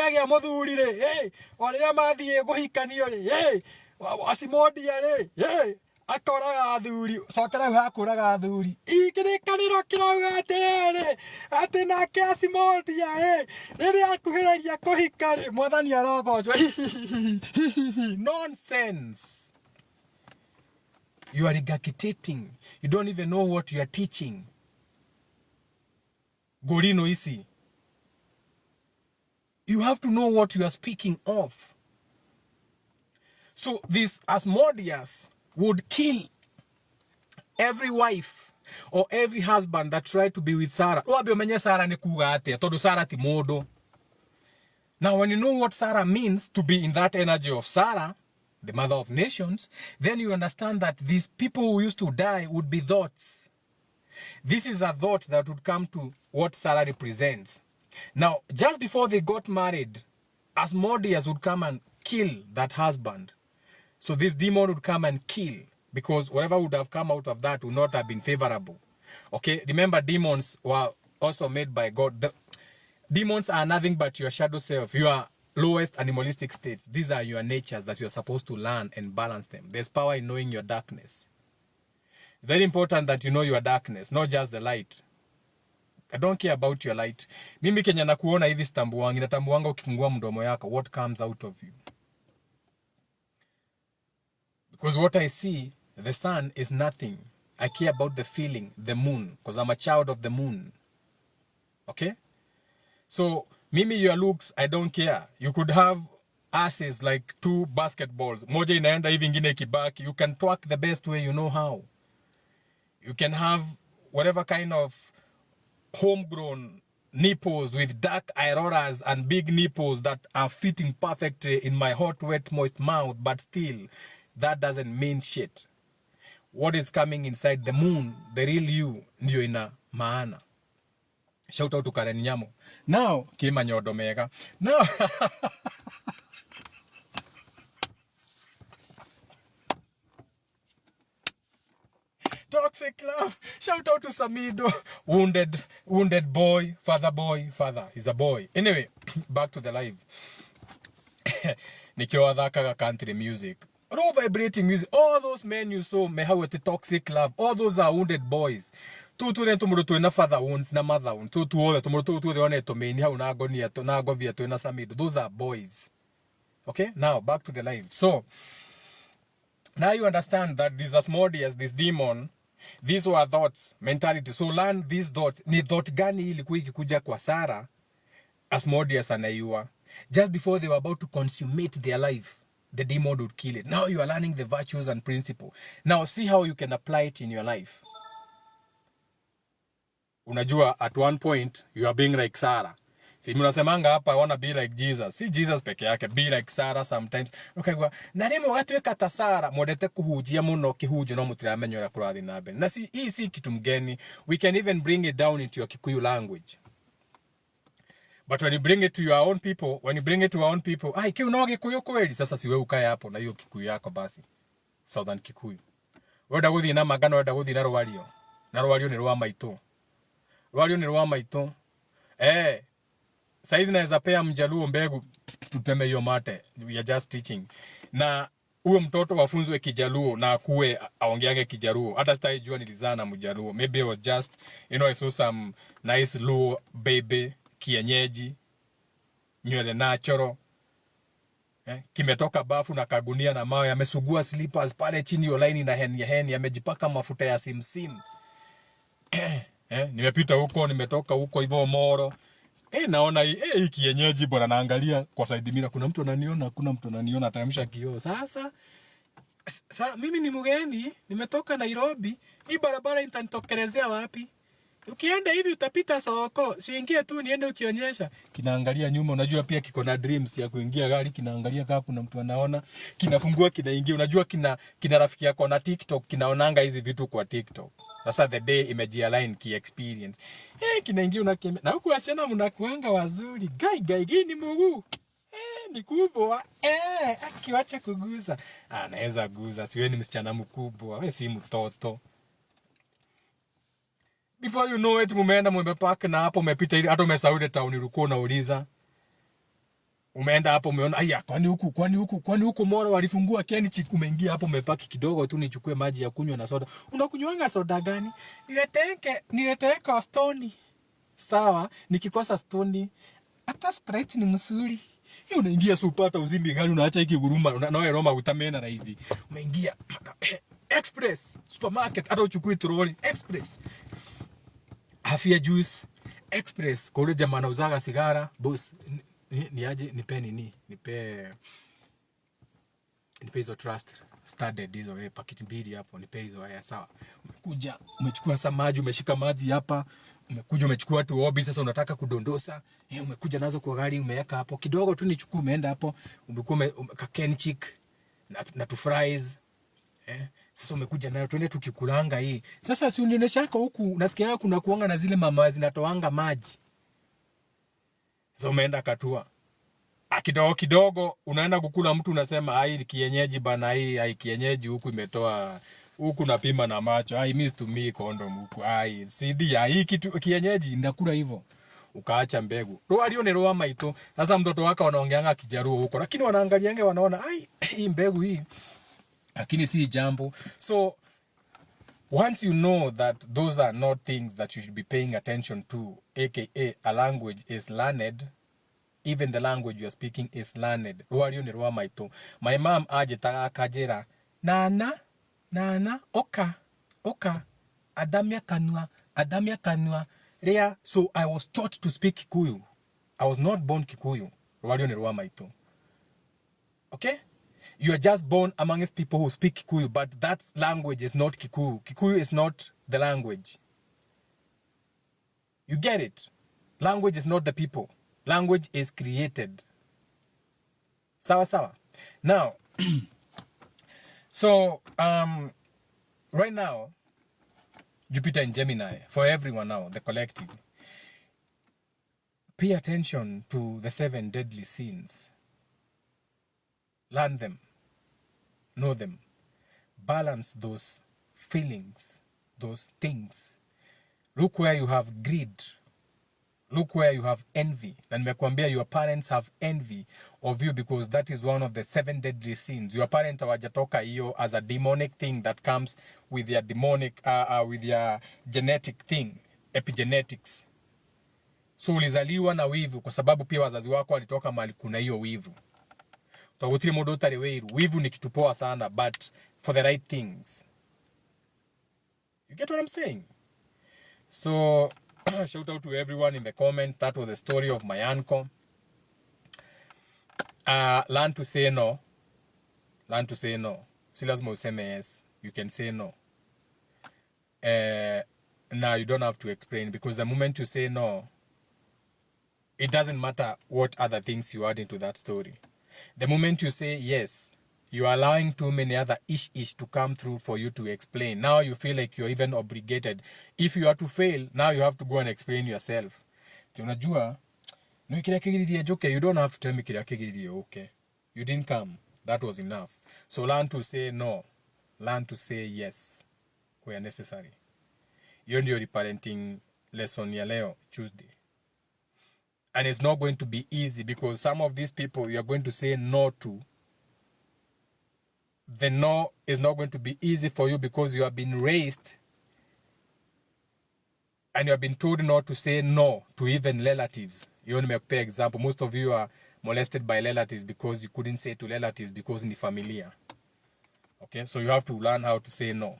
agia muthuri ri oria mathie guhikanio ri Asmodeus ri akoraga athuri sokera hakuraga athuri ikirikaniro kirauga atere ati nake Asmodeus riri akuhiragia kuhika ri mwathani arogojwa. Nonsense. You are regurgitating. You don't even know what you are teaching. Gorino isi. You have to know what you are speaking of. So this Asmodeus would kill every wife or every husband that tried to be with Sarah. Wabe umenye Sarah ni kuga ate, todo Sarah ti modo. Now when you know what Sarah means, to be in that energy of Sarah, the mother of nations, then you understand that these people who used to die would be thoughts. This is a thought that would come to what Sarah represents. Now, just before they got married, Asmodeus would come and kill that husband. So this demon would come and kill, because whatever would have come out of that would not have been favorable. Okay, remember demons were also made by God. Demons are nothing but your shadow self, your lowest animalistic states. These are your natures that you are supposed to learn and balance them. There's power in knowing your darkness. It's very important that you know your darkness, not just the light. I don't care about your light. Mimi kenya nakuona hivi stambuangi, natambuanga ukifungua mdomo yako, what comes out of you. Because what I see, the sun is nothing. I care about the feeling, the moon, because I'm a child of the moon. Okay? So, mimi, your looks, I don't care. You could have asses like 2 basketballs. Moja inaenda hivi ingine kibaki. You can twerk the best way you know how. You can have whatever kind of homegrown nipples with dark auroras and big nipples that are fitting perfectly in my hot, wet, moist mouth, but still, that doesn't mean shit. What is coming inside the moon, the real you, ndio ina maana. Shout out to Karen Nyamo. Now, Kima Nyodo Mega. Now, toxic love. Shout out to Samido. Wounded boy, father. He's a boy. Anyway, back to the live. Nikiwa dhaka country music. Low vibrating music. All those men you saw may have a toxic love. All those are wounded boys. Tu tomorrow to ena father wounds na mother wounds. Tu all tomorrow to one to me ni how na agonia to na agovia to ena Samido. Those are boys. Okay? Now back to the live. So now you understand that this Asmodeus, this demon, these were thoughts, mentality. So learn these thoughts. Ni thought gani ilikuwa ikikuja kwa Sarah, Asmodeus anaiua. Just before they were about to consummate their life, the demon would kill it. Now you are learning the virtues and principle. Now see how you can apply it in your life. unajua at one point you are being like Sarah. Si mnasemanga hapa I wanna be like Jesus. Si Jesus peke yake, be like Sarah sometimes. Ukaigua na rimo gatuika ta Sarah, modete kuhujia muno kihujo no mutiramenya ura kurathi na mbere. Na si hii si kitu mgeni. We can even bring it down into your Kikuyu language. But when you bring it to your own people, ai kiu no Gikuyu kweli, sasa siwe ukae hapo na hiyo Kikuyu yako basi. Southern Kikuyu. Wenda guthi na magano, wenda guthi na Rwario. Na Rwario ni rwa maitu. Rwario ni rwa maitu. Saizi naweza pea Mjaluo mbegu tuteme hiyo mate. We are just teaching. Na uwe mtoto wafunzwe Kijaluo na akuwe aongeange Kijaluo. Hata sitaijua nilizaa na Mjaluo. Maybe it was just, I saw some nice Luo baby kienyeji, nywele natural. Kimetoka bafu na kagunia na mawe, amesugua slippers pale chini yo line na heni, amejipaka mafuta ya simsim. Nimepita huko, nimetoka huko hivyo Moro. Naona hii kienyeji bwana, naangalia kwa side mirror, kuna mtu ananiona, atamsha kioo. Sasa mimi ni mgeni, nimetoka Nairobi, hii barabara itanitokelezea wapi? Ukienda hivi utapita soko, siingie tu niende ukionyesha. Kinaangalia nyuma, unajua pia kiko na dreams ya kuingia gari, kinaangalia kama kuna mtu anaona, kinafungua kinaingia. Unajua kina rafiki yako na TikTok, kinaonanga hizi vitu kwa TikTok. Sasa the day imejialign ki experience. Kinaingia unakemea. Na huku wasichana mnakuanga wazuri. Gai ni mguu. Ni kubwa. Akiwacha kuguza. Anaweza guza. Siwe ni msichana mkubwa. Wewe si mtoto. Before you know it, mumeenda mumepaka na hapo umepita ili hata umesaude town ulikuwa unauliza. Umeenda hapo umeona kwani huku Moro walifungua Kenchi, umeingia hapo umepaki kidogo tu nichukue maji ya kunywa na soda. Unakunywanga soda gani? Nileteke stoni. Sawa, nikikosa stoni hata Sprite ni msuri. Hiyo unaingia supata uzimbi gani, unaacha hiki guruma na wewe Roma utamena na hivi. Umeingia Express supermarket, hata uchukue troli Express. Afia juice Express. Kule jamaa uzaga sigara boss, ni aje nipe nini? Nipe hizo trust started hizo pakiti mbili hapo, nipe hizo haya sawa. Umekuja umechukua sa maji, umeshika maji hapa, umekuja umechukua tu obi, sasa unataka kudondosa. Umekuja nazo kwa gari umeweka hapo kidogo tu nichukue, umeenda hapo umekuwa ka kenchik na tu fries. Sasa umekuja nayo twende tukikulanga hii. Sasa si unionyesha huku nasikia kuna kuanga na zile mama zinatoanga maji. Sasa umeenda katua. Kidogo unaenda kukula, mtu unasema ai kienyeji bana, ai kienyeji huku imetoa huku napima na macho. Ai miss to me condom huku. Ai CD ya hii kitu kienyeji ndakula hivyo. Ukaacha mbegu. Rwario ni rwa maito. Sasa mtoto wako wanaongeanga Kijaruo huko, lakini wanaangalianga wanaona ai hii mbegu hii. Lakini si jambo. So once you know that those are not things that you should be paying attention to, aka a language is learned, even the language you are speaking is learned. Rwario ni rwa maito. My mom ajitaga akajira nana oka adamia kanua rea. So I was taught to speak Kikuyu. I was not born Kikuyu. Rwario ni rwa maito. Okay? You are just born amongst people who speak Kikuyu, but that language is not Kikuyu. Kikuyu is not the language. You get it? Language is not the people. Language is created. Sawa. Now, so, right now, Jupiter and Gemini, for everyone now, the collective, pay attention to the 7 deadly sins. Learn them. Know them. Balance those feelings, those things. Look where you have greed. Look where you have envy. And nimekuambia your parents have envy of you because that is one of the 7 deadly sins. Your parents hawajatoka hiyo as a demonic thing that comes with your demonic, with your genetic thing, epigenetics. So ulizaliwa na wivu kwa sababu pia wazazi wako walitoka mahali kuna hiyo wivu. Tawutiri modo utari weiru. Wivu ni kitu poa sana, but for the right things. You get what I'm saying? So, shout out to everyone in the comment. That was the story of my uncle. Learn to say no. Learn to say no. Si lazima useme yes. You can say no. now you don't have to explain, because the moment you say no, it doesn't matter what other things you add into that story. The moment you say yes, you are allowing too many other ish to come through for you to explain. Now you feel like you're even obligated. If you are to fail, now you have to go and explain yourself. Unajua, you don't have to tell me okay. You didn't come. That was enough. So learn to say no. Learn to say yes where necessary. Hiyo ndio reparenting lesson ya leo Tuesday. And it's not going to be easy, because some of these people you are going to say no to, the no is not going to be easy for you, because you have been raised and you have been told not to say no to even relatives. You want to make example. Most of you are molested by relatives because you couldn't say to relatives because in the familia. Okay, so you have to learn how to say no.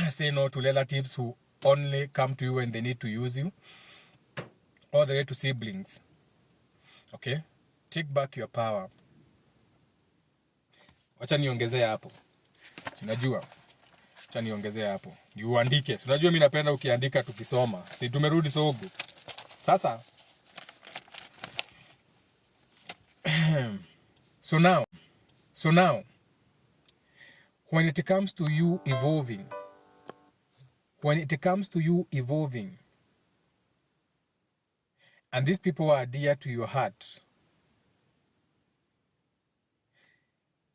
Say no to relatives who only come to you when they need to use you, all the way to siblings. Okay, take back your power. Wacha niongezea hapo. Unajua? Wacha niongezea hapo. Ni uandike. Unajua mimi napenda ukiandika tukisoma. Si tumerudi Sogo. Sasa So now when it comes to you evolving, and these people are dear to your heart,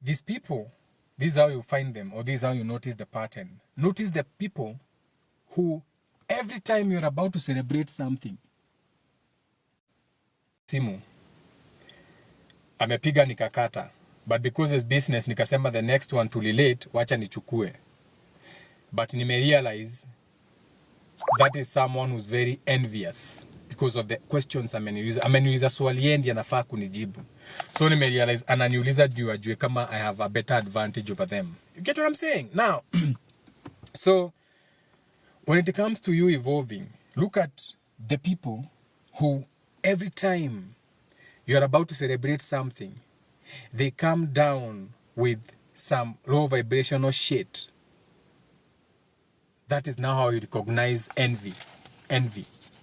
these people, this is how you find them, or this is how you notice the pattern. Notice the people who, every time you're about to celebrate something, simu amepiga nikakata, but because it's business nikasema the next one to relate, wacha nichukue. But nimerealize that is someone who's very envious because of the questions ameniuliza swali yendi anafaa kunijibu. So nimerealize ananiuliza juu ajue kama I have a better advantage over them. You get what I'm saying? Now, so when it comes to you evolving, look at the people who every time you are about to celebrate something, they come down with some low vibrational shit. That is now how you recognize envy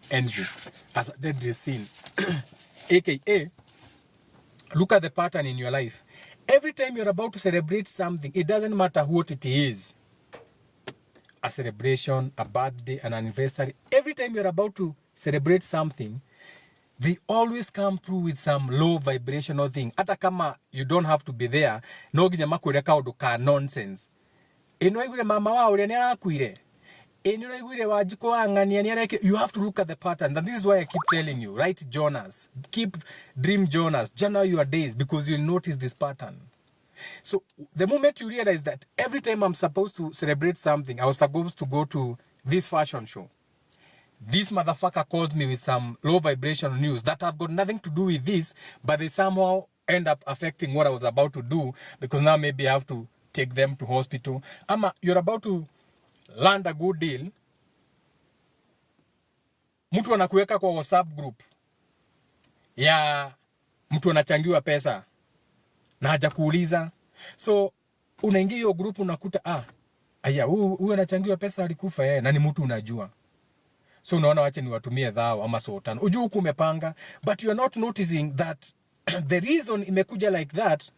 as a deadly sin. AKA, look at the pattern in your life. Every time you're about to celebrate something, it doesn't matter what it is. A celebration, a birthday, an anniversary. Every time you're about to celebrate something, they always come through with some low vibrational thing. Hata kama you don't have to be there, no ginyama kureka uduka nonsense. Eno igure mama wa ule ni arakuire. Eno igure wajiko angania ni areke. You have to look at the pattern. And this is why I keep telling you, write journals. Keep dream journals. Journal your days, because you'll notice this pattern. So the moment you realize that every time I'm supposed to celebrate something, I was supposed to go to this fashion show. This motherfucker called me with some low vibration news that have got nothing to do with this, but they somehow end up affecting what I was about to do, because now maybe I have to take them to hospital. Ama, you're about to land a good deal. Mtu anakuweka kwa WhatsApp group ya mtu anachangiwa pesa na hajakuuliza. So unaingia hiyo group unakuta aya huyu anachangiwa pesa alikufa na ni mtu unajua. So unaona wache ni watumie dhao ama sultan. Ujue huku umepanga, but you are not noticing that the reason imekuja like that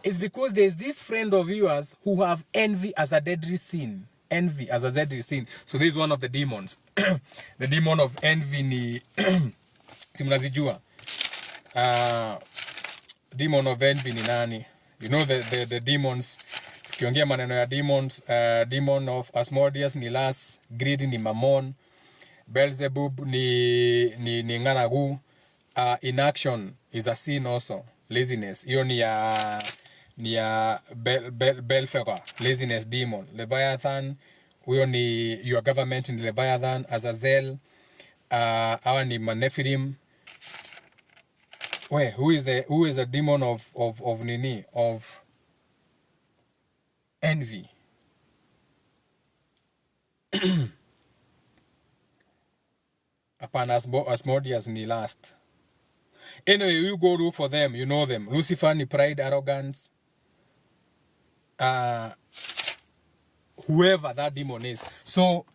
is because there's this friend of yours who have envy as a deadly sin. Envy as a deadly sin. So this is one of the demons. The demon of envy ni simnazijua. Demon of envy ni nani? You know the demons. Tukiongea maneno ya demons, demon of Asmodeus ni Las, greed ni Mammon, Beelzebub ni Nganagu. Inaction is a sin also. Laziness. Hiyo ni ya Belphegor, laziness demon. Leviathan, huyo ni your government in Leviathan. Azazel, hawa ni Manephilim. Who is the demon of envy? Upon Asmodeus ni last. Anyway, you go look for them, you know them. Lucifer ni pride, arrogance. whoever that demon is. So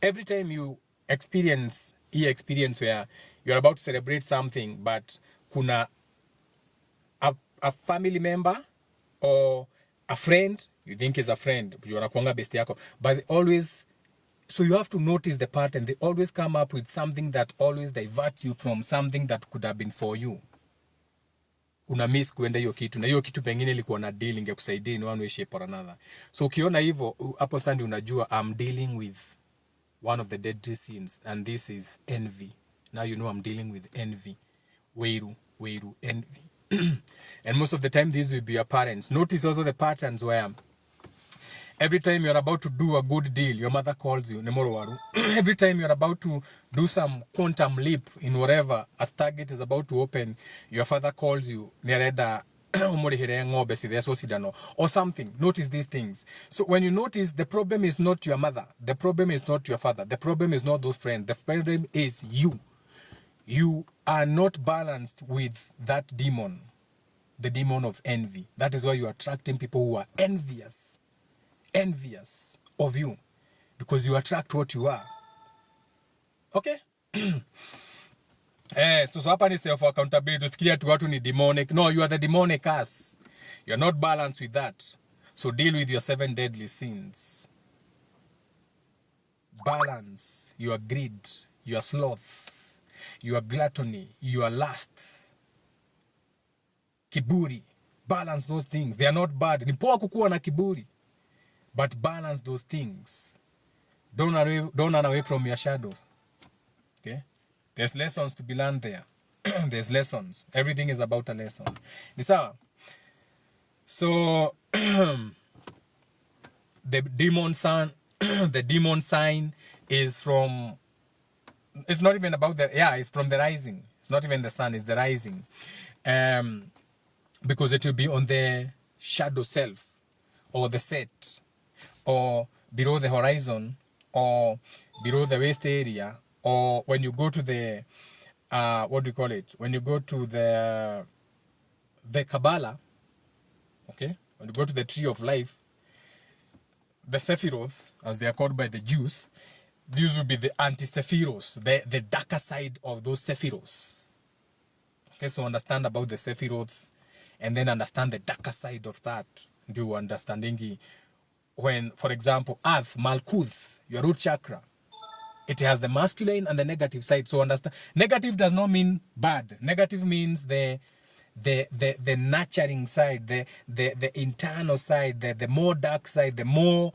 every time you experience where you're about to celebrate something, but kuna a family member or a friend you think is a friend, wanakuanga best yako, but always, so you have to notice the pattern. They always come up with something that always diverts you from something that could have been for you. Una miss kuenda hiyo kitu, na hiyo kitu pengine ilikuwa na deal ingekusaidia in one way shape or another. So ukiona hivyo hapo sasa unajua I'm dealing with one of the deadly sins, and this is envy. Now you know I'm dealing with envy. Weiru, envy. And most of the time these will be your parents. Notice also the patterns where every time you're about to do a good deal, your mother calls you, Nemorowaru. Every time you're about to do some quantum leap in whatever, a target is about to open, your father calls you, or something. Notice these things. So when you notice, the problem is not your mother. The problem is not your father. The problem is not those friends. The problem is you. You are not balanced with that demon, the demon of envy. That is why you are attracting people who are envious of you, because you attract what you are. Okay? So hapa ni self accountability. Tufikiria tu watu ni demonic. No, you are the demonic us. You are not balanced with that. So deal with your 7 deadly sins. Balance your greed, your sloth, your gluttony, your lust, kiburi. Balance those things. They are not bad. Ni poa kukuwa na kiburi, but balance those things. Don't run away from your shadow. Okay? There's lessons to be learned there. There's lessons. Everything is about a lesson. Nisa. So the demon sign is from, it's not even about it's from the rising. It's not even the sun, it's the rising. Because it will be on the shadow self, or the set, or below the horizon, or below the waist area, or when you go to the, what do you call it? When you go to the Kabbalah, okay? When you go to the tree of life, the Sephiroth, as they are called by the Jews, these will be the anti-Sephiroths, the darker side of those Sephiroths. Okay, so understand about the Sephiroth, and then understand the darker side of that. Do understanding when, for example, Earth, Malkuth, your root chakra, it has the masculine and the negative side. So understand, negative does not mean bad. Negative means the nurturing side, the internal side, the more dark side, the more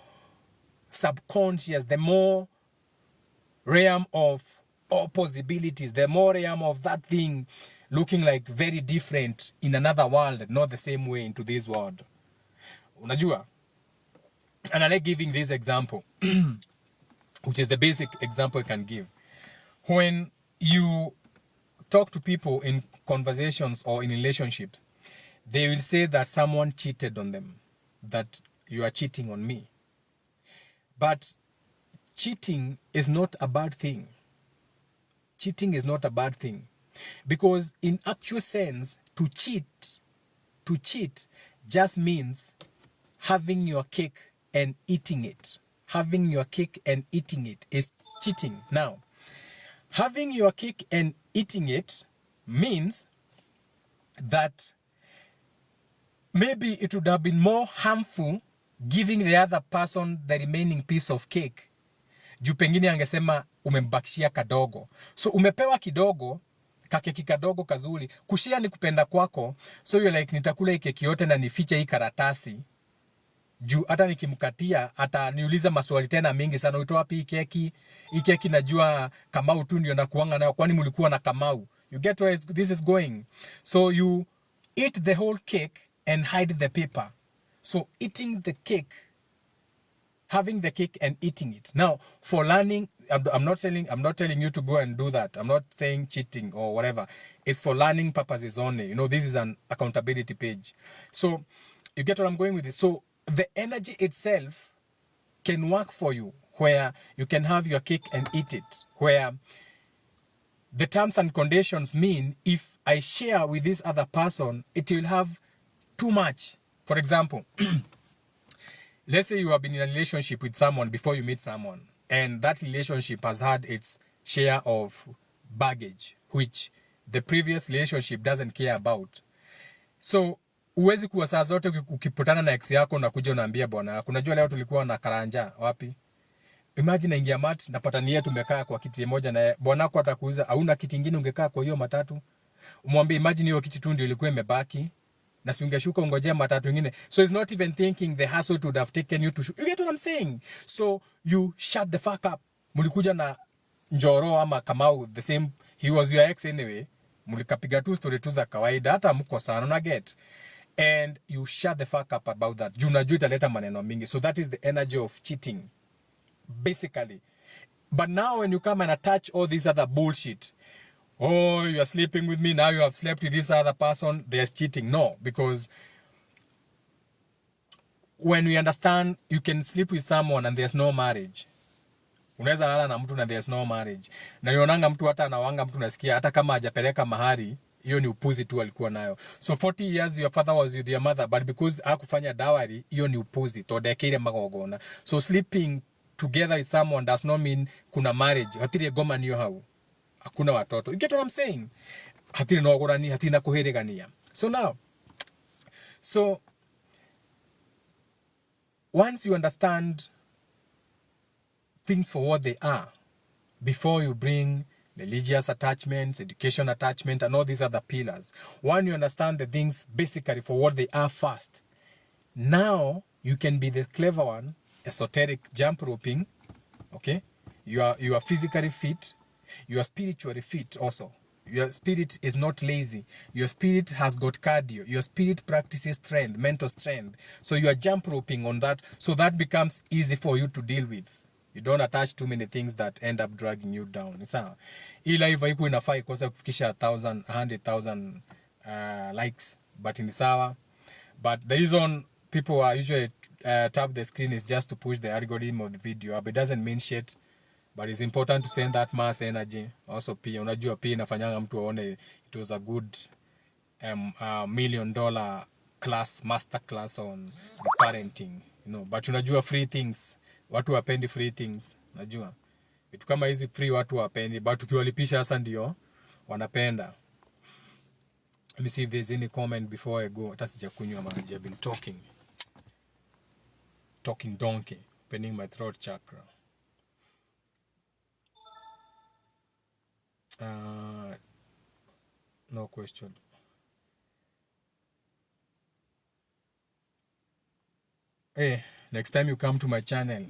subconscious, the more realm of all possibilities, the more realm of that thing looking like very different in another world, not the same way into this world. Unajua? And I like giving this example, which is the basic example I can give. When you talk to people in conversations or in relationships, they will say that someone cheated on them, that you are cheating on me. But cheating is not a bad thing. Cheating is not a bad thing. Because in actual sense, to cheat just means having your cake and eating it. Having your cake and eating it is cheating. Now, having your cake and eating it means that maybe it would have been more harmful giving the other person the remaining piece of cake. Juu pengine angesema umembakishia kadogo. So umepewa kidogo, kakeki kadogo kazuri, kushia ni kupenda kwako. So you're like, nitakula hii keki yote na nifiche hii karatasi. Juu hata nikimkatia ataniuliza maswali tena mingi sana, utoa wapi hii keki? Hii keki najua Kamau tu ndio nakuanga nayo, kwani mlikuwa na Kamau? You get where this is going. So you eat the whole cake and hide the paper. So eating the cake, having the cake and eating it. Now, for learning, I'm not telling you to go and do that. I'm not saying cheating or whatever. It's for learning purposes only. You know, this is an accountability page. So you get what I'm going with this. So the energy itself can work for you, where you can have your cake and eat it, where the terms and conditions mean if I share with this other person, it will have too much. For example, let's say you have been in a relationship with someone before you meet someone, and that relationship has had its share of baggage, which the previous relationship doesn't care about. So uwezi kuwa saa zote ukiputana na ex yako na kuja unaambia bwana yako, unajua leo tulikuwa na karanja wapi? Imagine ingia mat napata nia tumekaa kwa kiti moja na bwana yako atakuuliza hauna kiti kingine ungekaa kwa hiyo matatu? Umwambie imagine hiyo kiti tu ndio ilikuwa imebaki na si ungeshuka ungojea matatu nyingine. So it's not even thinking the hassle would have taken you to you get what I'm saying? So you shut the fuck up. Mulikuja na Njoro ama Kamau the same, he was your ex anyway. Mulikapiga tu story tu za kawaida hata mko sana na get. And you shut the fuck up about that. Juu unajua italeta maneno mingi. So that is the energy of cheating basically. But now when you come and attach all this other bullshit, oh, you are sleeping with me, now you have slept with this other person, there's cheating. No, because when we understand you can sleep with someone and there's no marriage. Unaweza lala na mtu na there's no marriage. Na yonanga mtu hata anawanga mtu nasikia hata kama hajapeleka mahari, hiyo ni upuzi tu alikuwa nayo. So 40 years your father was with your mother, but because hakufanya dowry, hiyo ni upuzi todekire magogona. So sleeping together with someone does not mean kuna marriage. Hatire goma niyo hau. Hakuna watoto. You get what I'm saying? Hatire no gorani, hatire na kuheregania. So now, so once you understand things for what they are, before you bring religious attachments, education attachment, and all these other pillars, when you understand the things basically for what they are first, now you can be the clever one, esoteric jump roping, okay? You are physically fit, you are spiritually fit also. Your spirit is not lazy. Your spirit has got cardio. Your spirit practices strength, mental strength. So you are jump roping on that. So that becomes easy for you to deal with. You don't attach too many things that end up dragging you down. Sawa. Hii live haiku inafaa ikosa kufikisha 100,000 likes. But in sawa. But the reason people are usually tap the screen is just to push the algorithm of the video up. It doesn't mean shit. But it's important to send that mass energy. Also pia, unajua pia inafanyanga mtu aone it was a good $1 million class, master class on parenting. You know, but unajua free things. Watu wapendi free things. Unajua. Vitu kama hizi free watu wapendi. But ukiwalipisha hasa ndio wanapenda. Let me see if there's any comment before I go. Hata sijakunywa maji. I've been talking donkey. Opening my throat chakra. No question. Hey, next time you come to my channel,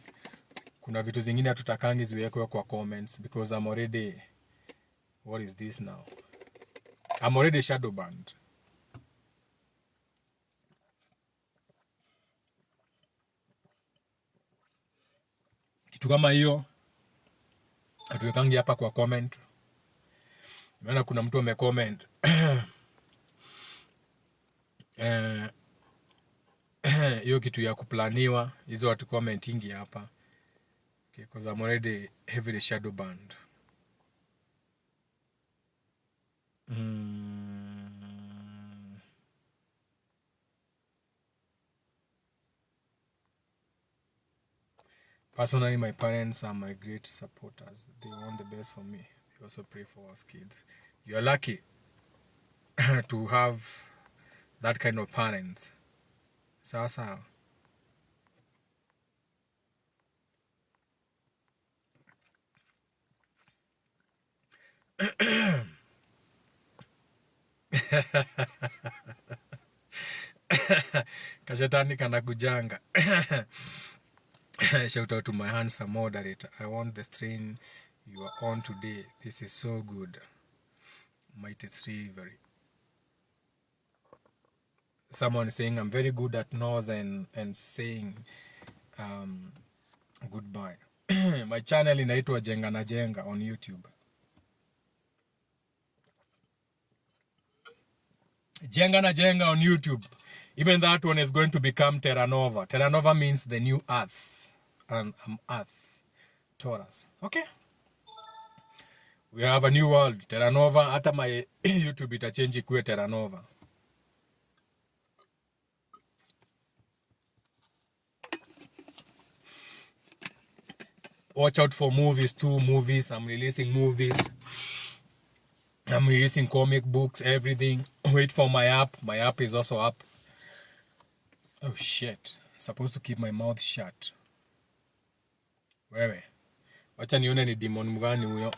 kuna vitu zingine hatutakangi ziwekwe kwa comments because I'm already, what is this now? I'm already shadow banned. Kitu kama hiyo hatuwekangi hapa kwa comment. Maana kuna mtu amecomment hiyo kitu ya kuplaniwa, hizo watu commentingi hapa. Okay, because I'm already heavily shadow banned. Personally, my parents are my great supporters. They want the best for me. They also pray for us kids. You are lucky to have that kind of parents. Sawa. Kashetani kana kujanga. Shout out to my handsome moderator. I want the strain you are on today. This is so good. Mighty Slavery. Someone saying I'm very good at nose and saying goodbye. My channel inaitwa Jenga na Jenga on YouTube. Jenga na Jenga on YouTube. Even that one is going to become Terra Nova. Terra Nova means the new earth. And I'm Earth. Taurus. Okay? We have a new world. Terra Nova. Hata my YouTube itachange ikuwe Terra Nova. Watch out for movies too. Movies. I'm releasing movies. I'm releasing comic books, everything. Wait for my app. My app is also up. Oh shit. Supposed to keep my mouth shut. Wewe. Wacha nione ni demon mgani huyo.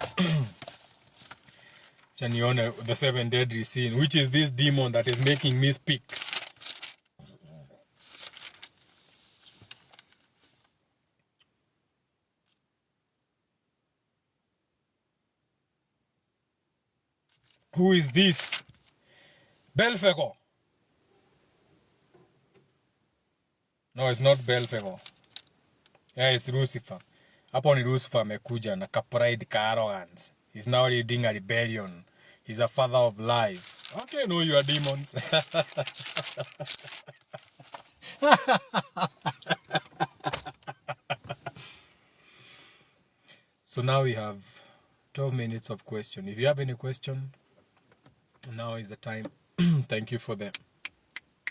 Wacha nione the 7 deadly sin. Which is this demon that is making me speak? Who is this? Belfego. No, it's not Belfego. Yeah, it's Lucifer. Hapo ni Lucifer amekuja na pride ka arrogance. He's now leading a rebellion. He's a father of lies. Okay, no, you are demons. So now we have 12 minutes of question. If you have any question, now is the time. Thank you for the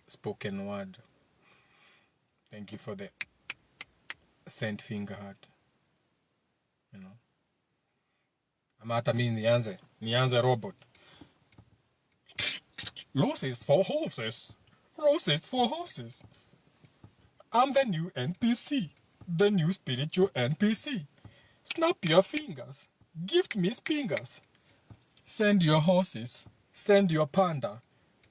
spoken word. Thank you for the sent finger heart. You know. Ama hata mimi nianze robot. Roses for horses. Roses for horses. I'm the new NPC. The new spiritual NPC. Snap your fingers. Gift me fingers. Send your horses. Send your panda.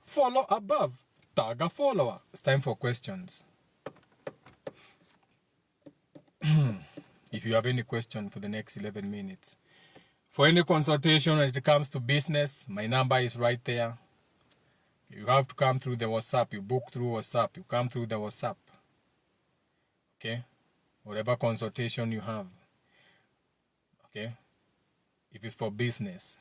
Follow above. Tag a follower. It's time for questions. If you have any question for the next 11 minutes. For any consultation when it comes to business, my number is right there. You have to come through the WhatsApp. You book through WhatsApp. You come through the WhatsApp. Okay? Whatever consultation you have. Okay? If it's for business,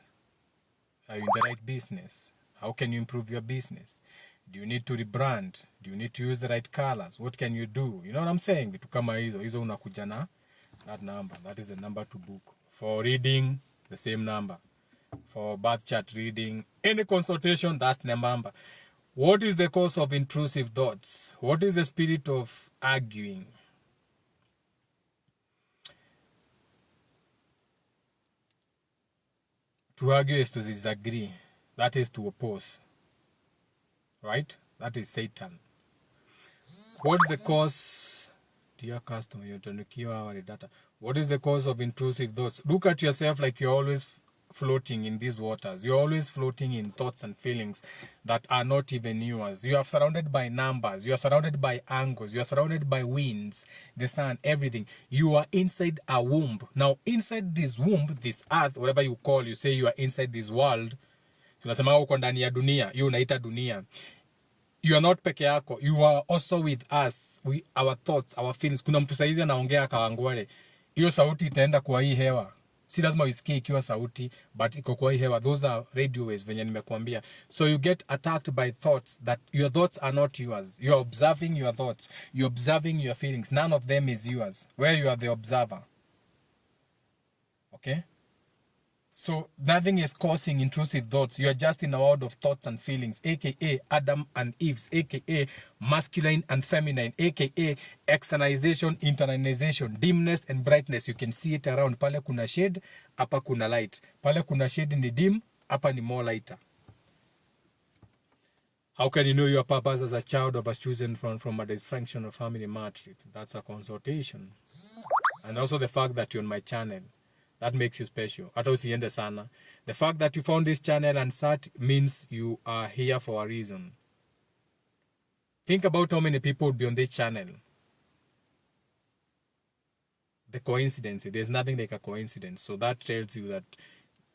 are you in the right business? How can you improve your business? Do you need to rebrand? Do you need to use the right colors? What can you do? You know what I'm saying? Vitu kama hizo unakuja na that number. That is the number to book. For reading, the same number. For birth chart reading, any consultation, that's the number. What is the cause of intrusive thoughts? What is the spirit of arguing? To argue is to disagree. That is to oppose. Right? That is Satan. What's the cause? Dear customer, you're trying to cure our data. What is the cause of intrusive thoughts? Look at yourself like you're always floating in these waters. You're always floating in thoughts and feelings that are not even yours. You are surrounded by numbers. You are surrounded by angles. You are surrounded by winds, the sun, everything. You are inside a womb. Now, inside this womb, this earth, whatever you call, you say you are inside this world. Tunasema uko ndani ya dunia. Hiyo unaita dunia. You are not peke yako. You are also with us. Our thoughts, our feelings. Kuna mtu saizi anaongea kawangware. Hiyo sauti itaenda kwa hii hewa. Si lazima uisikie ikiwa sauti, but iko kwa hii hewa. Those are radio waves venye nimekuambia. So you get attacked by thoughts that your thoughts are not yours. You are observing your thoughts. You are observing your feelings. None of them is yours. Where you are the observer. Okay? So nothing is causing intrusive thoughts. You are just in a world of thoughts and feelings, aka Adam and Eve's, aka masculine and feminine, aka externalization, internalization, dimness and brightness. You can see it around. Pale kuna shade, hapa kuna light. Pale kuna shade ni dim, hapa ni more lighter. How can you know your purpose as a child of a chosen from a dysfunctional family matrix? That's a consultation. And also the fact that you're on my channel. That makes you special. Hata usiende sana. The fact that you found this channel and sat means you are here for a reason. Think about how many people would be on this channel. The coincidence. There's nothing like a coincidence. So that tells you that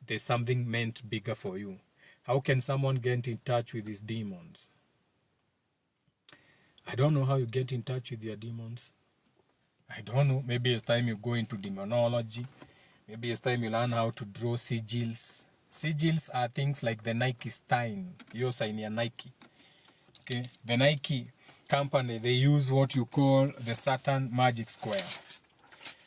there's something meant bigger for you. How can someone get in touch with these demons? I don't know how you get in touch with your demons. I don't know. Maybe it's time you go into demonology. Maybe it's time you learn how to draw sigils. Sigils are things like the Nike sign. Your sign your Nike. Okay. The Nike company, they use what you call the Saturn Magic Square.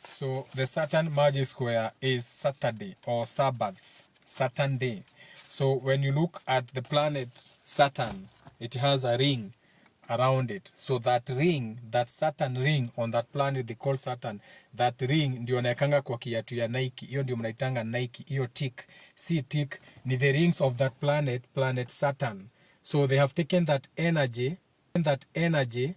So the Saturn Magic Square is Saturday or Sabbath, Saturn day. So when you look at the planet Saturn, it has a ring around it. So that ring, that Saturn ring on that planet they call Saturn, that ring ndio naekanga kwa kiatu ya Nike. Hiyo ndio mnaitanga Nike. Hiyo tick, si tick, ni the rings of that planet, planet Saturn. So they have taken that energy